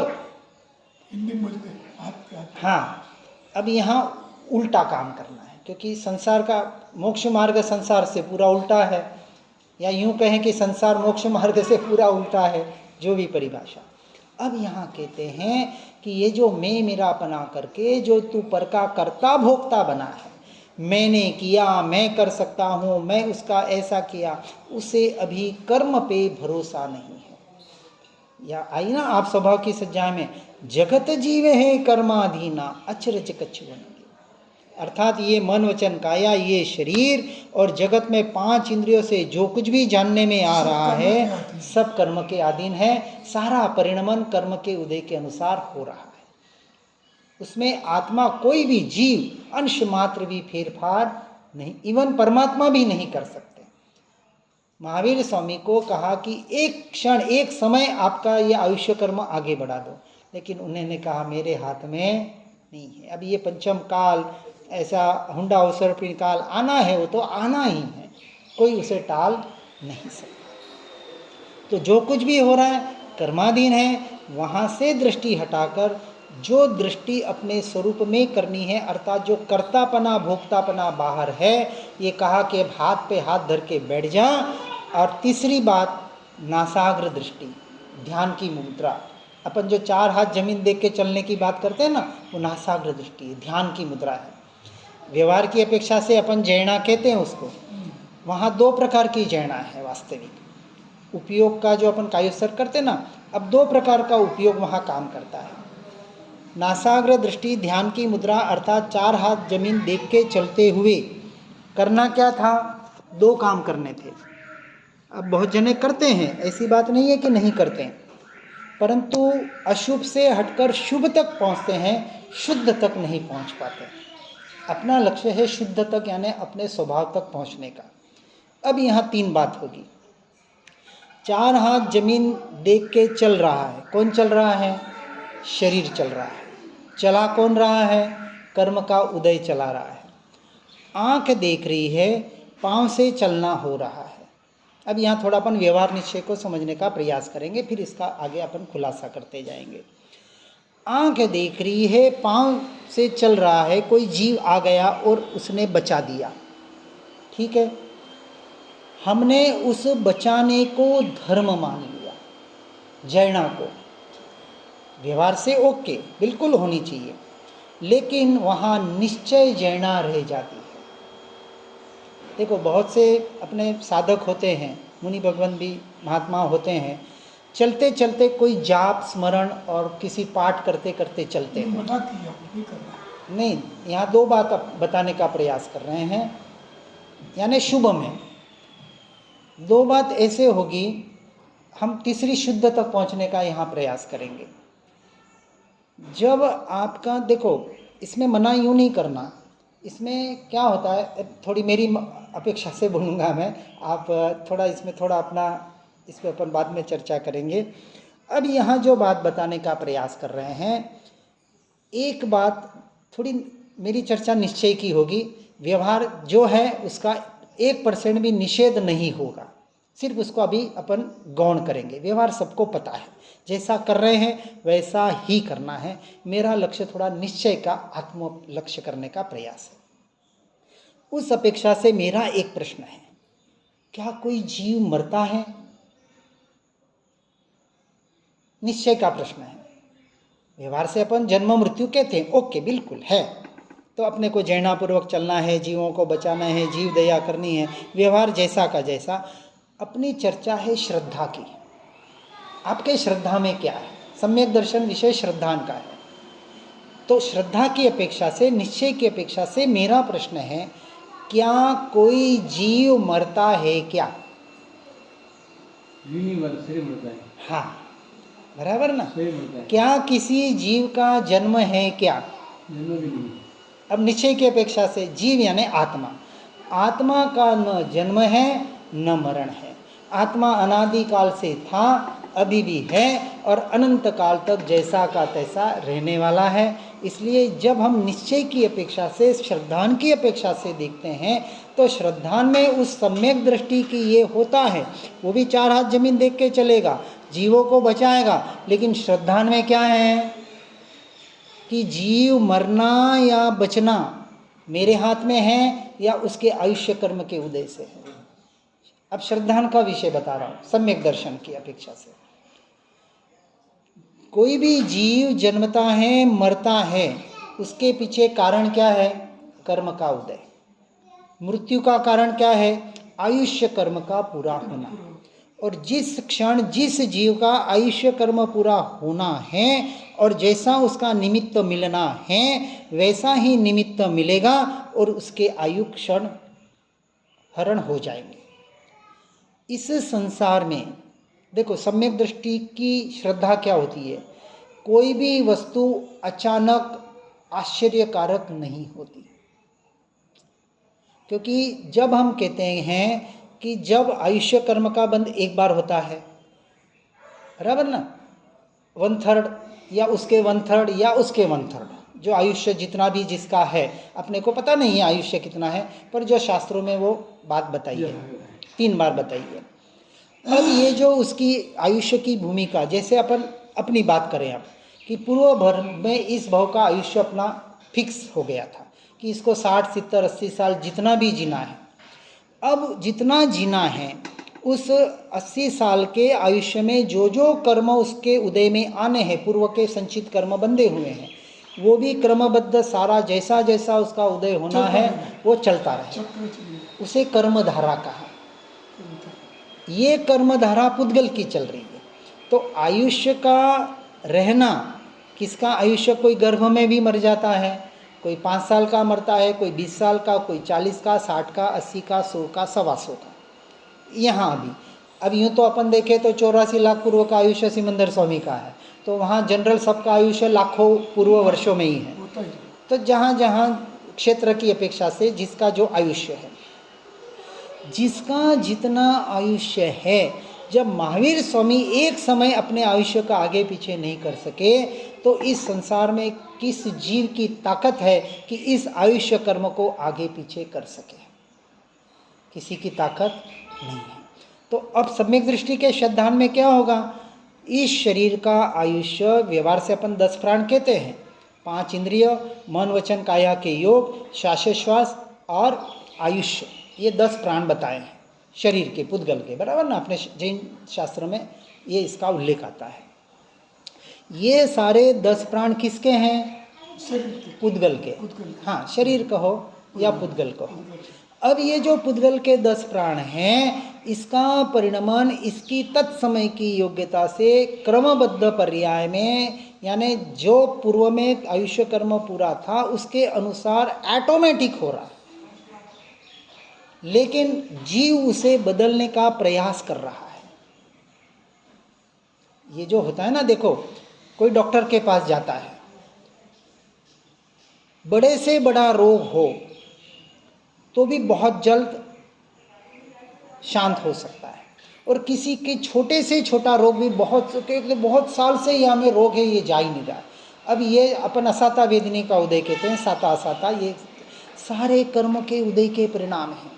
Speaker 3: हिंदी बोलते हाथ पे हाथ।
Speaker 1: हाँ, अब यहाँ उल्टा काम करना है, क्योंकि संसार का मोक्ष मार्ग संसार से पूरा उल्टा है, या यूं कहें कि संसार मोक्ष मार्ग से पूरा उल्टा है, जो भी परिभाषा। अब यहाँ कहते हैं कि ये जो मैं मेरा बना करके जो तू पर का कर्ता भोक्ता बना है, मैंने किया, मैं कर सकता हूँ, मैं उसका ऐसा किया, उसे अभी कर्म पे भरोसा नहीं है। या आई ना आप स्वभाव की सज्जा में, जगत जीव है कर्माधीना अचरज कछुअन। अर्थात ये मन वचन काया, ये शरीर और जगत में 5 इंद्रियों से जो कुछ भी जानने में आ रहा है, सब कर्म के अधीन है। सारा परिणमन कर्म के उदय के अनुसार हो रहा है। उसमें आत्मा, कोई भी जीव अंश मात्र भी फेरफार नहीं, इवन परमात्मा भी नहीं कर सकते। महावीर स्वामी को कहा कि एक क्षण, एक समय आपका ये आयुष्य कर्म आगे बढ़ा दो, लेकिन उन्होंने कहा मेरे हाथ में नहीं है। अब ये पंचम काल, ऐसा हुंडा अवसर काल आना है, वो तो आना ही है, कोई उसे टाल नहीं सकता। तो जो कुछ भी हो रहा है कर्माधीन है। वहाँ से दृष्टि हटाकर जो दृष्टि अपने स्वरूप में करनी है, अर्थात जो कर्तापना भोक्तापना बाहर है, ये कहा कि अब हाथ पे हाथ धर के बैठ जा। और तीसरी बात, नासाग्र दृष्टि, ध्यान की मुद्रा। अपन जो 4 हाथ जमीन देख के चलने की बात करते हैं ना, वो नासाग्र दृष्टि, ध्यान की मुद्रा है। व्यवहार की अपेक्षा से अपन जैना कहते हैं उसको। वहाँ 2 प्रकार की जैना है वास्तविक उपयोग का, जो अपन कायोत्सर्ग करते हैं ना, अब 2 प्रकार का उपयोग वहाँ काम करता है। नासाग्र दृष्टि ध्यान की मुद्रा, अर्थात 4 हाथ जमीन देख के चलते हुए करना क्या था? 2 काम करने थे। अब बहुत जने करते हैं, ऐसी बात नहीं है कि नहीं करते हैं, परंतु अशुभ से हटकर शुभ तक पहुँचते हैं, शुद्ध तक नहीं पहुँच पाते। अपना लक्ष्य है शुद्ध तक, यानी अपने स्वभाव तक पहुँचने का। अब यहाँ 3 बात होगी। 4 हाथ जमीन देख के चल रहा है, कौन चल रहा है? शरीर चल रहा है। चला कौन रहा है? कर्म का उदय चला रहा है। आँख देख रही है, पाँव से चलना हो रहा है। अब यहाँ थोड़ा अपन व्यवहार निश्चय को समझने का प्रयास करेंगे, फिर इसका आगे अपन खुलासा करते जाएंगे। आंख देख रही है, पाँव से चल रहा है, कोई जीव आ गया और उसने बचा दिया, ठीक है। हमने उस बचाने को धर्म मान लिया, जैना को। व्यवहार से ओके, बिल्कुल होनी चाहिए, लेकिन वहाँ निश्चय जैना रह जाती है। देखो बहुत से अपने साधक होते हैं, मुनि भगवान भी महात्मा होते हैं, चलते चलते कोई जाप स्मरण और किसी पाठ करते करते चलते हैं।
Speaker 3: मना किया नहीं करना।
Speaker 1: नहीं, यहाँ दो बात बताने का प्रयास कर रहे हैं, यानी शुभ में दो बात ऐसे होगी, हम तीसरी शुद्ध तक पहुँचने का यहाँ प्रयास करेंगे। जब आपका देखो, इसमें मना यूँ नहीं करना, इसमें क्या होता है, थोड़ी मेरी अपेक्षा से बोलूँगा मैं, आप थोड़ा इसमें थोड़ा अपना, इस पर अपन बाद में चर्चा करेंगे। अब यहाँ जो बात बताने का प्रयास कर रहे हैं, एक बात थोड़ी मेरी चर्चा निश्चय की होगी, व्यवहार जो है उसका 1% भी निषेध नहीं होगा, सिर्फ उसको अभी अपन गौण करेंगे। व्यवहार सबको पता है, जैसा कर रहे हैं वैसा ही करना है। मेरा लक्ष्य थोड़ा निश्चय का आत्म लक्ष्य करने का प्रयास है। उस अपेक्षा से मेरा एक प्रश्न है, क्या कोई जीव मरता है? निश्चय का प्रश्न है। व्यवहार से अपन जन्म मृत्यु कहते हैं, ओके बिल्कुल है, तो अपने को जैनापूर्वक चलना है, जीवों को बचाना है, जीव दया करनी है, व्यवहार जैसा का जैसा। अपनी चर्चा है श्रद्धा की। आपके श्रद्धा में क्या है? सम्यक दर्शन विषय श्रद्धान का है, तो श्रद्धा की अपेक्षा से, निश्चय की अपेक्षा से मेरा प्रश्न है, क्या कोई जीव मरता है क्या?
Speaker 2: यूनिवर्सल मरता है।
Speaker 1: हाँ बराबर ना,
Speaker 2: सही मरता है।
Speaker 1: क्या किसी जीव का जन्म है क्या?
Speaker 2: जन्म भी नहीं।
Speaker 1: अब निश्चय की अपेक्षा से जीव यानी आत्मा, आत्मा का न जन्म है न मरण है। आत्मा अनादि काल से था, अभी भी है और अनंत काल तक जैसा का तैसा रहने वाला है। इसलिए जब हम निश्चय की अपेक्षा से, श्रद्धान की अपेक्षा से देखते हैं, तो श्रद्धान में उस सम्यक दृष्टि की ये होता है, वो भी 4 हाथ जमीन देख के चलेगा, जीवों को बचाएगा, लेकिन श्रद्धान में क्या है कि जीव मरना या बचना मेरे हाथ में है या उसके आयुष्य कर्म के उदय से है। अब श्रद्धान का विषय बता रहा हूँ, सम्यक दर्शन की अपेक्षा से। कोई भी जीव जन्मता है, मरता है, उसके पीछे कारण क्या है? कर्म का उदय। मृत्यु का कारण क्या है? आयुष्य कर्म का पूरा होना। और जिस क्षण जिस जीव का आयुष्य कर्म पूरा होना है और जैसा उसका निमित्त मिलना है, वैसा ही निमित्त मिलेगा और उसके आयु क्षण हरण हो जाएंगे। इस संसार में देखो, सम्यक दृष्टि की श्रद्धा क्या होती है? कोई भी वस्तु अचानक आश्चर्यकारक नहीं होती, क्योंकि जब हम कहते हैं कि जब आयुष्य कर्म का बंध एक बार होता है, बराबर ना, 1/3 या उसके 1/3 या उसके 1/3, जो आयुष्य जितना भी जिसका है, अपने को पता नहीं है आयुष्य कितना है, पर जो शास्त्रों में वो बात बताई है, 3 बार बताई है। अब ये जो उसकी आयुष्य की भूमिका, जैसे अपन अपनी बात करें अब कि पूर्व भर में इस भाव का आयुष्य अपना फिक्स हो गया था कि इसको 60, 70, 80 साल जितना भी जीना है। अब जितना जीना है उस 80 साल के आयुष्य में जो जो कर्म उसके उदय में आने हैं, पूर्व के संचित कर्म बंधे हुए हैं, वो भी क्रमबद्ध सारा जैसा जैसा उसका उदय होना है वो चलता रहे, उसे कर्मधारा कहा। ये कर्मधारा पुद्गल की चल रही है। तो आयुष्य का रहना, किसका आयुष्य, कोई गर्भ में भी मर जाता है, कोई 5 साल का मरता है, कोई 20 साल का, कोई 40 का, 60 का, 80 का, 100 का, 125 का। यहाँ भी अब यूँ तो अपन देखें तो 84 लाख पूर्व का आयुष्य सिमंदर स्वामी का है, तो वहाँ जनरल सबका आयुष्य लाखों पूर्व वर्षों में ही है। तो जहाँ जहाँ क्षेत्र की अपेक्षा से जिसका जो आयुष्य है, जिसका जितना आयुष्य है, जब महावीर स्वामी एक समय अपने आयुष्य का आगे पीछे नहीं कर सके, तो इस संसार में किस जीव की ताकत है कि इस आयुष्य कर्म को आगे पीछे कर सके? किसी की ताकत नहीं है। तो अब सम्यक दृष्टि के शतधान में क्या होगा, इस शरीर का आयुष्य व्यवहार से अपन 10 प्राण कहते हैं, 5 इंद्रिय, मन वचन काया के योग, श्वासोश्वास और आयुष्य, ये 10 प्राण बताए हैं शरीर के, पुद्गल के, बराबर ना, अपने जैन शास्त्र में ये इसका उल्लेख आता है। ये सारे 10 प्राण किसके हैं,
Speaker 3: शरीर के
Speaker 1: पुद्गल के,
Speaker 3: पुद्गल के।
Speaker 1: हाँ, शरीर कहो या पुद्गल कहो। अब ये जो पुद्गल के 10 प्राण हैं, इसका परिणमन इसकी तत्समय की योग्यता से क्रमबद्ध पर्याय में, यानी जो पूर्व में आयुष्य कर्म पूरा था उसके अनुसार ऑटोमेटिक हो रहा है, लेकिन जीव उसे बदलने का प्रयास कर रहा है। ये जो होता है ना, देखो कोई डॉक्टर के पास जाता है, बड़े से बड़ा रोग हो तो भी बहुत जल्द शांत हो सकता है, और किसी के छोटे से छोटा रोग भी बहुत साल से ये हमें रोग है, ये जा ही नहीं रहा। अब ये अपन असाता वेदनी का उदय कहते हैं, साता असाता, ये सारे कर्म के उदय के परिणाम हैं।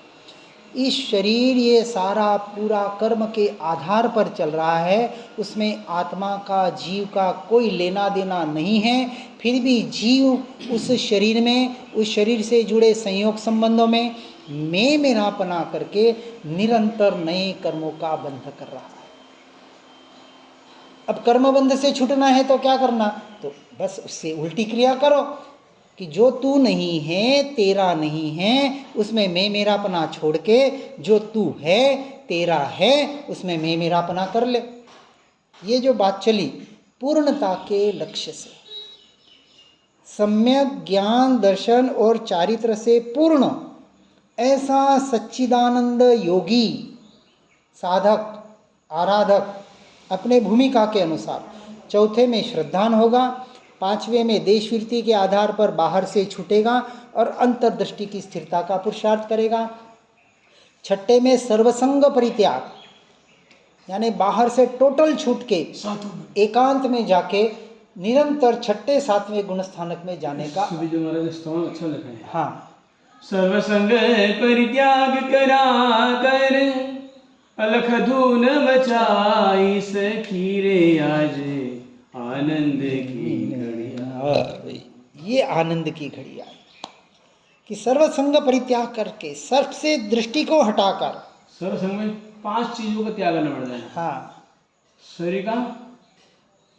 Speaker 1: इस शरीर ये सारा पूरा कर्म के आधार पर चल रहा है, उसमें आत्मा का, जीव का कोई लेना देना नहीं है, फिर भी जीव उस शरीर में, उस शरीर से जुड़े संयोग संबंधों में मैं मेरापना करके निरंतर नए कर्मों का बंध कर रहा है। अब कर्म बंध से छूटना है तो क्या करना, तो बस उससे उल्टी क्रिया करो कि जो तू नहीं है, तेरा नहीं है, उसमें मैं मेरापना छोड़ के जो तू है, तेरा है, उसमें मैं मेरापना कर ले। ये जो बात चली पूर्णता के लक्ष्य से, सम्यक ज्ञान दर्शन और चारित्र से पूर्ण ऐसा सच्चिदानंद योगी साधक आराधक अपने भूमिका के अनुसार, चौथे में श्रद्धान होगा, 5वें में देशवृत्ति के आधार पर बाहर से छूटेगा और अंतर्दृष्टि की स्थिरता का पुरुषार्थ करेगा, 6ठे में सर्वसंग परित्याग, यानी बाहर से टोटल छूट के एकांत में जाके निरंतर 6ठे 7वें गुणस्थानक में जाने का।
Speaker 2: जो महाराज स्तवन अच्छा लिखा है,
Speaker 1: हाँ,
Speaker 2: सर्वसंग परित्याग करा कर अलख धून मचाई सखी रे आज आनंद की घड़िया।
Speaker 1: ये आनंद की घड़ी आई कि सर्वसंग परित्याग करके, सर्व से दृष्टि को हटाकर,
Speaker 2: सर्वसंग में 5 चीजों का त्याग करना पड़ता है।
Speaker 1: हाँ,
Speaker 2: शरीर का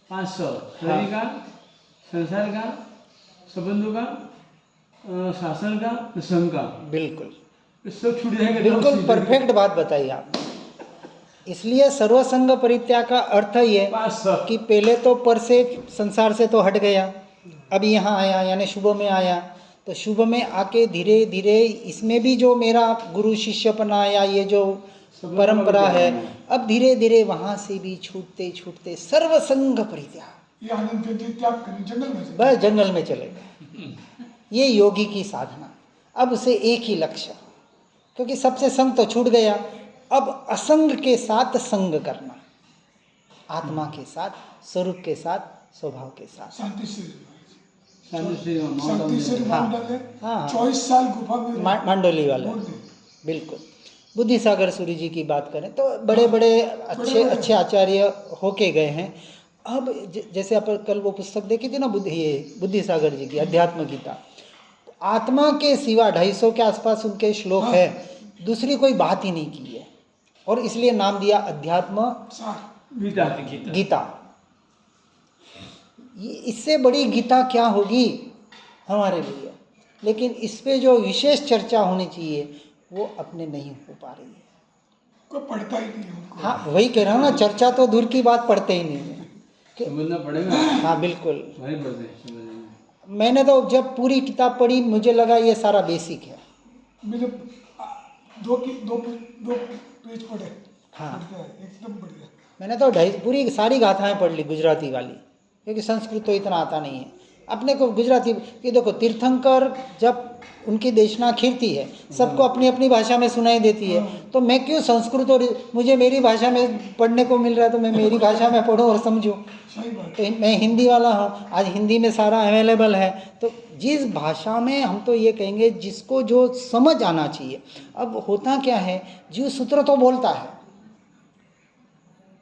Speaker 2: 500, शरीर का, संसार का, संबंधों का, शासन का, संघ का,
Speaker 1: बिल्कुल
Speaker 2: ये सब छूट जाएगा।
Speaker 1: बिल्कुल परफेक्ट बात बताई आपने। इसलिए सर्वसंग परित्याग का अर्थ ये
Speaker 2: 500
Speaker 1: कि पहले तो पर से, संसार से तो हट गया, अब यहाँ आया यानी शुभ में आया, तो शुभ में आके धीरे धीरे इसमें भी जो मेरा गुरु शिष्यपना या ये जो परंपरा है, अब धीरे धीरे वहाँ से भी छूटते छूटते सर्वसंग परित्याग,
Speaker 3: ये आनंद के त्याग करें, जंगल में से।
Speaker 1: बस जंगल में चले गए। ये योगी की साधना। अब उसे एक ही लक्ष्य, क्योंकि सबसे संग तो छूट गया, अब असंग के साथ संग करना, आत्मा के साथ, स्वरूप के साथ, स्वभाव के साथ।
Speaker 3: शांति से
Speaker 1: हाँ, हाँ,
Speaker 3: 24 साल गुफा में
Speaker 1: मांडोली वाले,
Speaker 3: बोल दे।
Speaker 1: बिल्कुल। बुद्धि सागर सूरी जी की बात करें तो बड़े बड़े अच्छे आचार्य होके गए हैं। अब जैसे अपन कल वो पुस्तक देखी थी ना, बुद्धि सागर जी की अध्यात्म गीता, आत्मा के सिवा 250 के आसपास उनके श्लोक है, दूसरी कोई बात ही नहीं की है, और इसलिए नाम दिया अध्यात्म गीता। ये इससे बड़ी गीता क्या होगी हमारे लिए, लेकिन इस पे जो विशेष चर्चा होनी चाहिए वो अपने नहीं हो पा रही है।
Speaker 3: कोई पढ़ता ही नहीं है उनको।
Speaker 1: हाँ, वही कह रहा हूँ ना, चर्चा तो दूर की बात, पढ़ते ही नहीं है।
Speaker 2: समझना पड़ेगा।
Speaker 1: हाँ बिल्कुल,
Speaker 2: भाई पढ़ते हैं, समझने में।
Speaker 1: मैंने तो जब पूरी किताब पढ़ी मुझे लगा ये सारा बेसिक है।
Speaker 3: मैंने दो पेज पढ़े।
Speaker 1: हाँ,
Speaker 3: बढ़िया है, एकदम बढ़िया।
Speaker 1: मैंने तो पूरी सारी गाथाएं पढ़ ली गुजराती वाली, क्योंकि संस्कृत तो इतना आता नहीं है अपने को। गुजराती ये देखो, तीर्थंकर जब उनकी देशना खीरती है, सबको अपनी अपनी भाषा में सुनाई देती है, तो मैं क्यों संस्कृत, और मुझे मेरी भाषा में पढ़ने को मिल रहा है तो मैं मेरी भाषा में पढ़ूं और समझूं।
Speaker 3: सही बात।
Speaker 1: तो मैं हिंदी वाला हूँ, आज हिंदी में सारा अवेलेबल है, तो जिस भाषा में, हम तो ये कहेंगे जिसको जो समझ आना चाहिए। अब होता क्या है, जीव सूत्र तो बोलता है,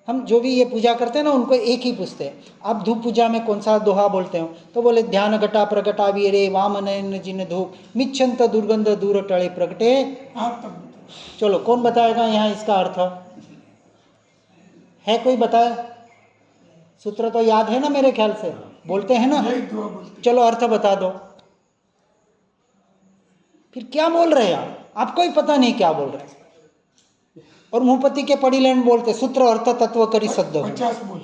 Speaker 1: हम जो भी ये पूजा करते हैं ना उनको एक ही पूछते हैं, आप धूप पूजा में कौन सा दोहा बोलते हो? तो बोले ध्यान घटा प्रगटा वीरे वामन जिन धूप मिच्छंत दुर्गंध दूर टळे प्रगटे।
Speaker 3: आप तक
Speaker 1: चलो कौन बताएगा यहाँ इसका अर्थ है? कोई बताए? सूत्र तो याद है ना मेरे ख्याल से, बोलते हैं ना?
Speaker 3: यही दुआ बोलते
Speaker 1: चलो अर्थ बता दो। फिर क्या बोल रहे हैं आप? आपको ही पता नहीं क्या बोल रहे हैं। और मुंहपति के पड़ी लैंड बोलते सूत्र अर्थ तत्व करी सद्ध।
Speaker 3: 50 बोल।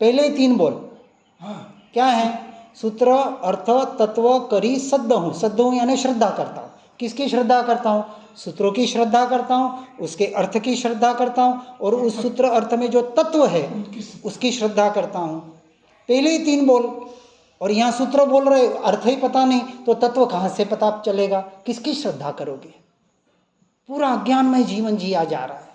Speaker 1: पहले ही 3 बोल
Speaker 3: हाँ
Speaker 1: क्या है? सूत्र अर्थ तत्व करी सद्ध हूँ। सद्ध हूँ यानी श्रद्धा करता हूँ। किसकी श्रद्धा करता हूँ? सूत्रों की श्रद्धा करता हूँ, उसके अर्थ की श्रद्धा करता हूँ, और उस सूत्र अर्थ में जो तत्व है
Speaker 3: उनकी
Speaker 1: उसकी श्रद्धा करता हूँ। पहले ही 3 बोल, और यहाँ सूत्र बोल रहे, अर्थ ही पता नहीं तो तत्व कहाँ से पता चलेगा? किसकी श्रद्धा करोगे? पूरा अज्ञानमय जीवन जिया जा रहा है।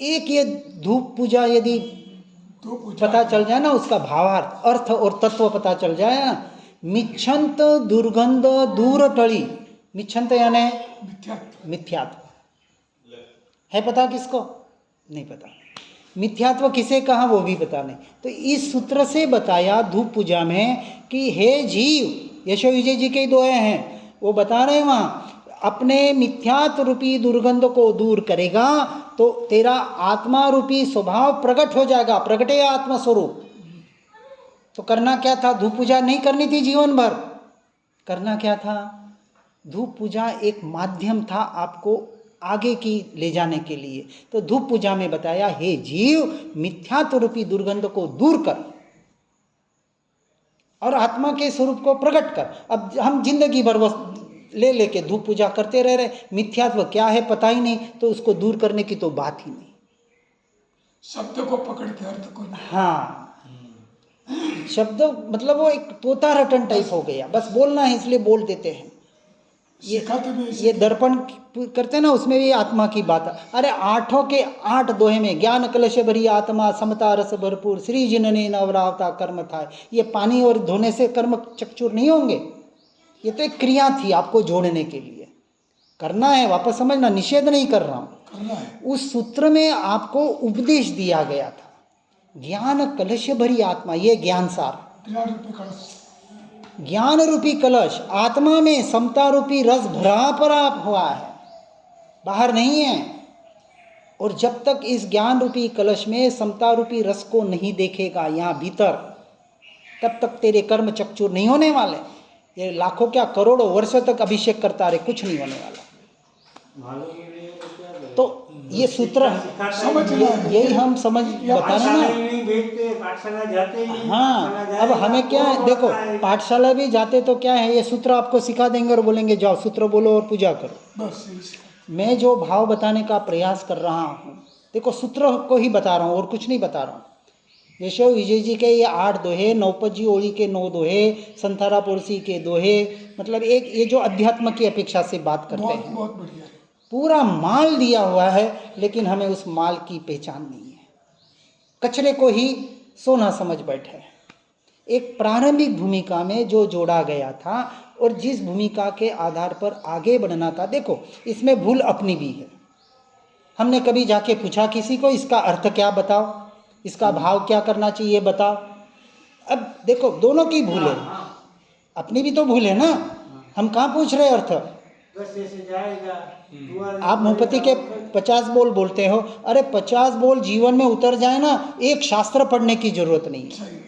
Speaker 1: एक ये धूप पूजा यदि
Speaker 3: तो पूजा
Speaker 1: पता चल जाए ना, उसका भावार्थ अर्थ और तत्व पता चल जाए ना, मिच्छंत दुर्गंध दूर टળી। मिच्छंत यानी
Speaker 3: मिथ्यात्व।
Speaker 1: मिथ्यात्व है, पता किसको? नहीं पता। मिथ्यात्व किसे कहा वो भी पता नहीं। तो इस सूत्र से बताया धूप पूजा में कि हे जीव, यशो विजय जी के दोहे हैं, वो बता रहे हैं वहाँ, अपने मिथ्यात्व रूपी दुर्गंध को दूर करेगा तो तेरा आत्मा रूपी स्वभाव प्रकट हो जाएगा। प्रकटे आत्मा स्वरूप। तो करना क्या था? धूप पूजा नहीं करनी थी जीवन भर। करना क्या था? धूप पूजा एक माध्यम था आपको आगे की ले जाने के लिए। तो धूप पूजा में बताया, हे जीव, मिथ्यात्व रूपी दुर्गंध को दूर कर और आत्मा के स्वरूप को प्रकट कर। अब हम जिंदगी भर वो ले लेके धूप पूजा करते रह रहे, मिथ्यात्व क्या है पता ही नहीं, तो उसको दूर करने की तो बात ही नहीं।
Speaker 3: शब्द को पकड़ के अर्थ को नहीं।
Speaker 1: हाँ, शब्द मतलब वो एक तोता रटन टाइप हो गया, बस बोलना है इसलिए बोल देते हैं।
Speaker 3: सिखाते भी
Speaker 1: ये दर्पण करते हैं ना, उसमें भी आत्मा की बात है। अरे 8 के 8 दोहे में ज्ञान कलश भरी आत्मा समता रस भरपूर श्री जिनने नवरावता कर्म था। ये पानी और धोने से कर्म चकचूर नहीं होंगे, ये तो एक क्रिया थी आपको जोड़ने के लिए। करना है, वापस समझना, निषेध नहीं कर रहा हूँ।
Speaker 3: करना है।
Speaker 1: उस सूत्र में आपको उपदेश दिया गया था, ज्ञान कलश भरी आत्मा, ये ज्ञान सार,
Speaker 3: 50 रुपये कलश।
Speaker 1: ज्ञान रूपी कलश, आत्मा में समता रूपी रस भरा पड़ा हुआ है, बाहर नहीं है। और जब तक इस ज्ञान रूपी कलश में समता रूपी रस को नहीं देखेगा यहाँ भीतर, तब तक तेरे कर्म चकचूर नहीं होने वाले। ये लाखों क्या करोड़ों वर्षों तक अभिषेक करता रहे, कुछ नहीं होने वाला। तो ये सूत्र
Speaker 3: समझना है।
Speaker 1: यही हम समझ बता रहे हैं ना।
Speaker 4: पाठशाला जाते ही
Speaker 1: हाँ, अब हमें क्या है, देखो पाठशाला भी जाते तो क्या है, ये सूत्र आपको सिखा देंगे और बोलेंगे जाओ सूत्र बोलो और पूजा करो।
Speaker 3: बस यही सिखा।
Speaker 1: मैं जो भाव बताने का प्रयास कर रहा हूँ, देखो सूत्र को ही बता रहा हूँ और कुछ नहीं बता रहा हूँ। यशो विजय जी के ये 8 दोहे, नौपजी ओली के 9 दोहे, संथारा पुरसी के दोहे, मतलब एक ये जो अध्यात्म की अपेक्षा से बात करते
Speaker 3: बहुत
Speaker 1: हैं,
Speaker 3: बहुत बढ़िया है।
Speaker 1: पूरा माल दिया हुआ है, लेकिन हमें उस माल की पहचान नहीं है। कचरे को ही सोना समझ बैठे। एक प्रारंभिक भूमिका में जो जोड़ा गया था और जिस भूमिका के आधार पर आगे बढ़ना था, देखो इसमें भूल अपनी भी है। हमने कभी जाके पूछा किसी को, इसका अर्थ क्या बताओ, इसका भाव क्या करना चाहिए बताओ। अब देखो दोनों की भूल है, अपनी भी तो भूल है ना। हम कहाँ पूछ रहे अर्थ?
Speaker 4: बस ऐसे जाएगा।
Speaker 1: आप मुंहपति के 50 बोल बोलते हो, अरे 50 बोल जीवन में उतर जाए ना, एक शास्त्र पढ़ने की जरूरत नहीं है।
Speaker 3: सही है।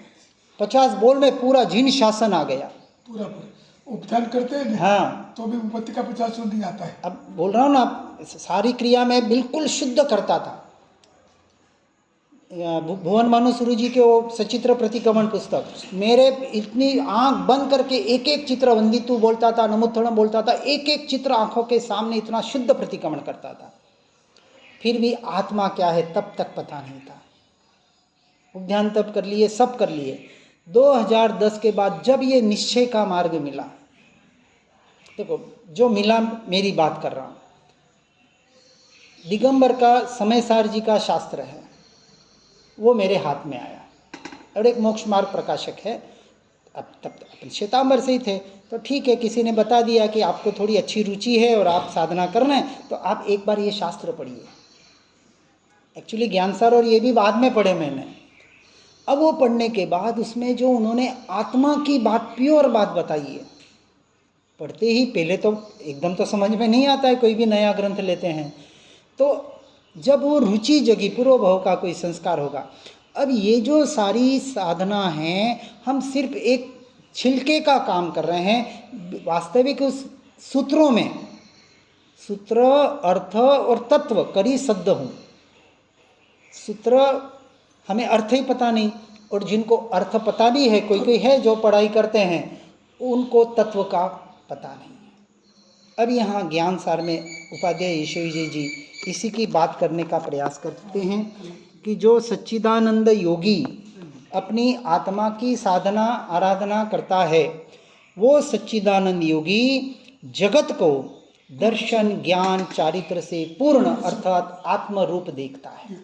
Speaker 1: 50 बोल में पूरा जिन शासन आ गया।
Speaker 3: पूरा पूरा उपध्यान करते हैं ना,
Speaker 1: हाँ,
Speaker 3: तो भी उपपत्ति का 50 नहीं आता है।
Speaker 1: अब बोल रहा हूँ ना, सारी क्रिया में बिल्कुल शुद्ध करता था। भुवन मानुसुरु जी के वो सचित्र प्रतिक्रमण पुस्तक, मेरे इतनी आंख बंद करके एक एक चित्र वंदितु बोलता था, नमोत्थणम बोलता था, एक एक चित्र आंखों के सामने इतना शुद्ध प्रतिक्रमण करता था। फिर भी आत्मा क्या है तब तक पता नहीं था। उपध्यान तब कर लिए, सब कर लिए। 2010 के बाद जब ये निश्चय का मार्ग मिला, देखो जो मिला, मेरी बात कर रहा हूँ, दिगंबर का समयसार जी का शास्त्र है, वो मेरे हाथ में आया। और एक मोक्ष मार्ग प्रकाशक है, अब तब अपन श्वेतांबर से ही थे, तो ठीक है, किसी ने बता दिया कि आपको थोड़ी अच्छी रुचि है और आप साधना करना है, तो आप एक बार ये शास्त्र पढ़िए। एक्चुअली ज्ञानसार और ये भी बाद में पढ़े मैंने। अब वो पढ़ने के बाद उसमें जो उन्होंने आत्मा की बात, प्योर बात बताई है, पढ़ते ही पहले तो एकदम तो समझ में नहीं आता है, कोई भी नया ग्रंथ लेते हैं तो जब वो रुचि जगी, पूर्व भाव का कोई संस्कार होगा। अब ये जो सारी साधना हैं, हम सिर्फ एक छिलके का काम कर रहे हैं। वास्तविक उस सूत्रों में सूत्र, अर्थ और तत्व करी शब्द हूँ। सूत्र हमें अर्थ ही पता नहीं, और जिनको अर्थ पता भी है, कोई कोई है जो पढ़ाई करते हैं, उनको तत्व का पता नहीं है। अब यहाँ ज्ञान सार में उपाध्याय ईश्वरी जी इसी की बात करने का प्रयास करते हैं कि जो सच्चिदानंद योगी अपनी आत्मा की साधना आराधना करता है, वो सच्चिदानंद योगी जगत को दर्शन ज्ञान चारित्र से पूर्ण अर्थात आत्म रूप देखता है।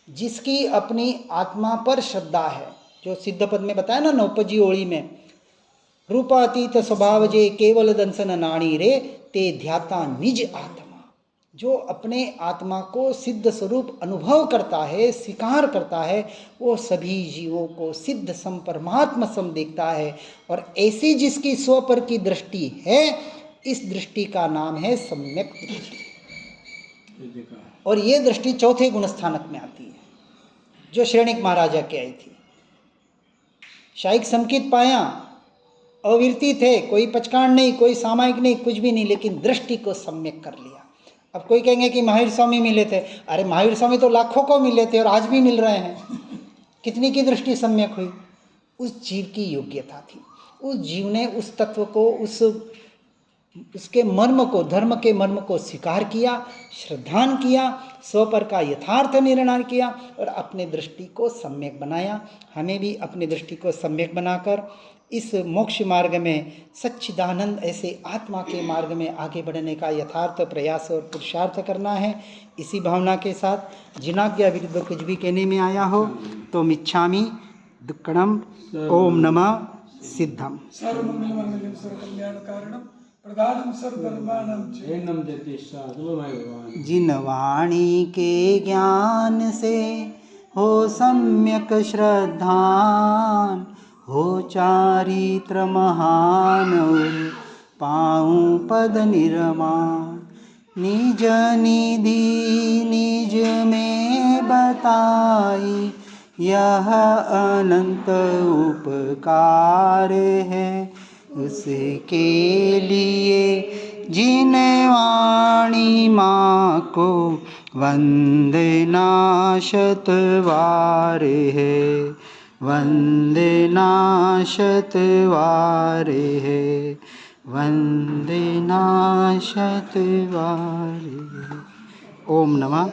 Speaker 1: जिसकी अपनी आत्मा पर श्रद्धा है, जो सिद्ध पद में बताया ना, नौपजी ओड़ी में, रूपातीत स्वभाव जे केवल दंसन नाणी रे ते ध्याता निज आत्मा। जो अपने आत्मा को सिद्ध स्वरूप अनुभव करता है, स्वीकार करता है, वो सभी जीवों को सिद्ध सम परमात्मा सम देखता है। और ऐसी जिसकी स्व पर की दृष्टि है, इस दृष्टि का नाम है सम्यक दृष्टि। और ये दृष्टि चौथे गुणस्थानक में आती है, जो श्रेणिक महाराजा के आई थी। शायिक समकित पाया, अविरती थे, कोई पचकांड नहीं, कोई सामायिक नहीं, कुछ भी नहीं, लेकिन दृष्टि को सम्यक कर लिया। अब कोई कहेंगे कि महावीर स्वामी मिले थे, अरे महावीर स्वामी तो लाखों को मिले थे और आज भी मिल रहे हैं। कितनी की दृष्टि सम्यक हुई? उस जीव की योग्यता थी, उस जीव ने उस तत्व को, उसके मर्म को, धर्म के मर्म को स्वीकार किया, श्रद्धान किया, स्व पर का यथार्थ निर्णय किया और अपने दृष्टि को सम्यक बनाया। हमें भी अपनी दृष्टि को सम्यक बनाकर इस मोक्ष मार्ग में, सच्चिदानंद ऐसे आत्मा के मार्ग में आगे बढ़ने का यथार्थ प्रयास और पुरुषार्थ करना है। इसी भावना के साथ जिनाज्ञा विरुद्ध कुछ भी कहने में आया हो तो मिच्छामि दुक्कड़म। ओम नमः सिद्धम।
Speaker 3: सर्वमंगलमांगल्यं सर्वकल्याणकारणं प्रदानं सर्वधर्माणां
Speaker 2: नम देते साधुमय भगवान।
Speaker 1: जिन वाणी के ज्ञान से हो सम्यक श्रद्धान, हो चारित्र महान पाऊं पद निर्माण। निज निधि निज में बताई, यह अनंत उपकार है। उसके लिए जिन वाणी माँ को वंदना शतवार है, वंदना शतवार है, वंदना शतवार है। ओम नमः।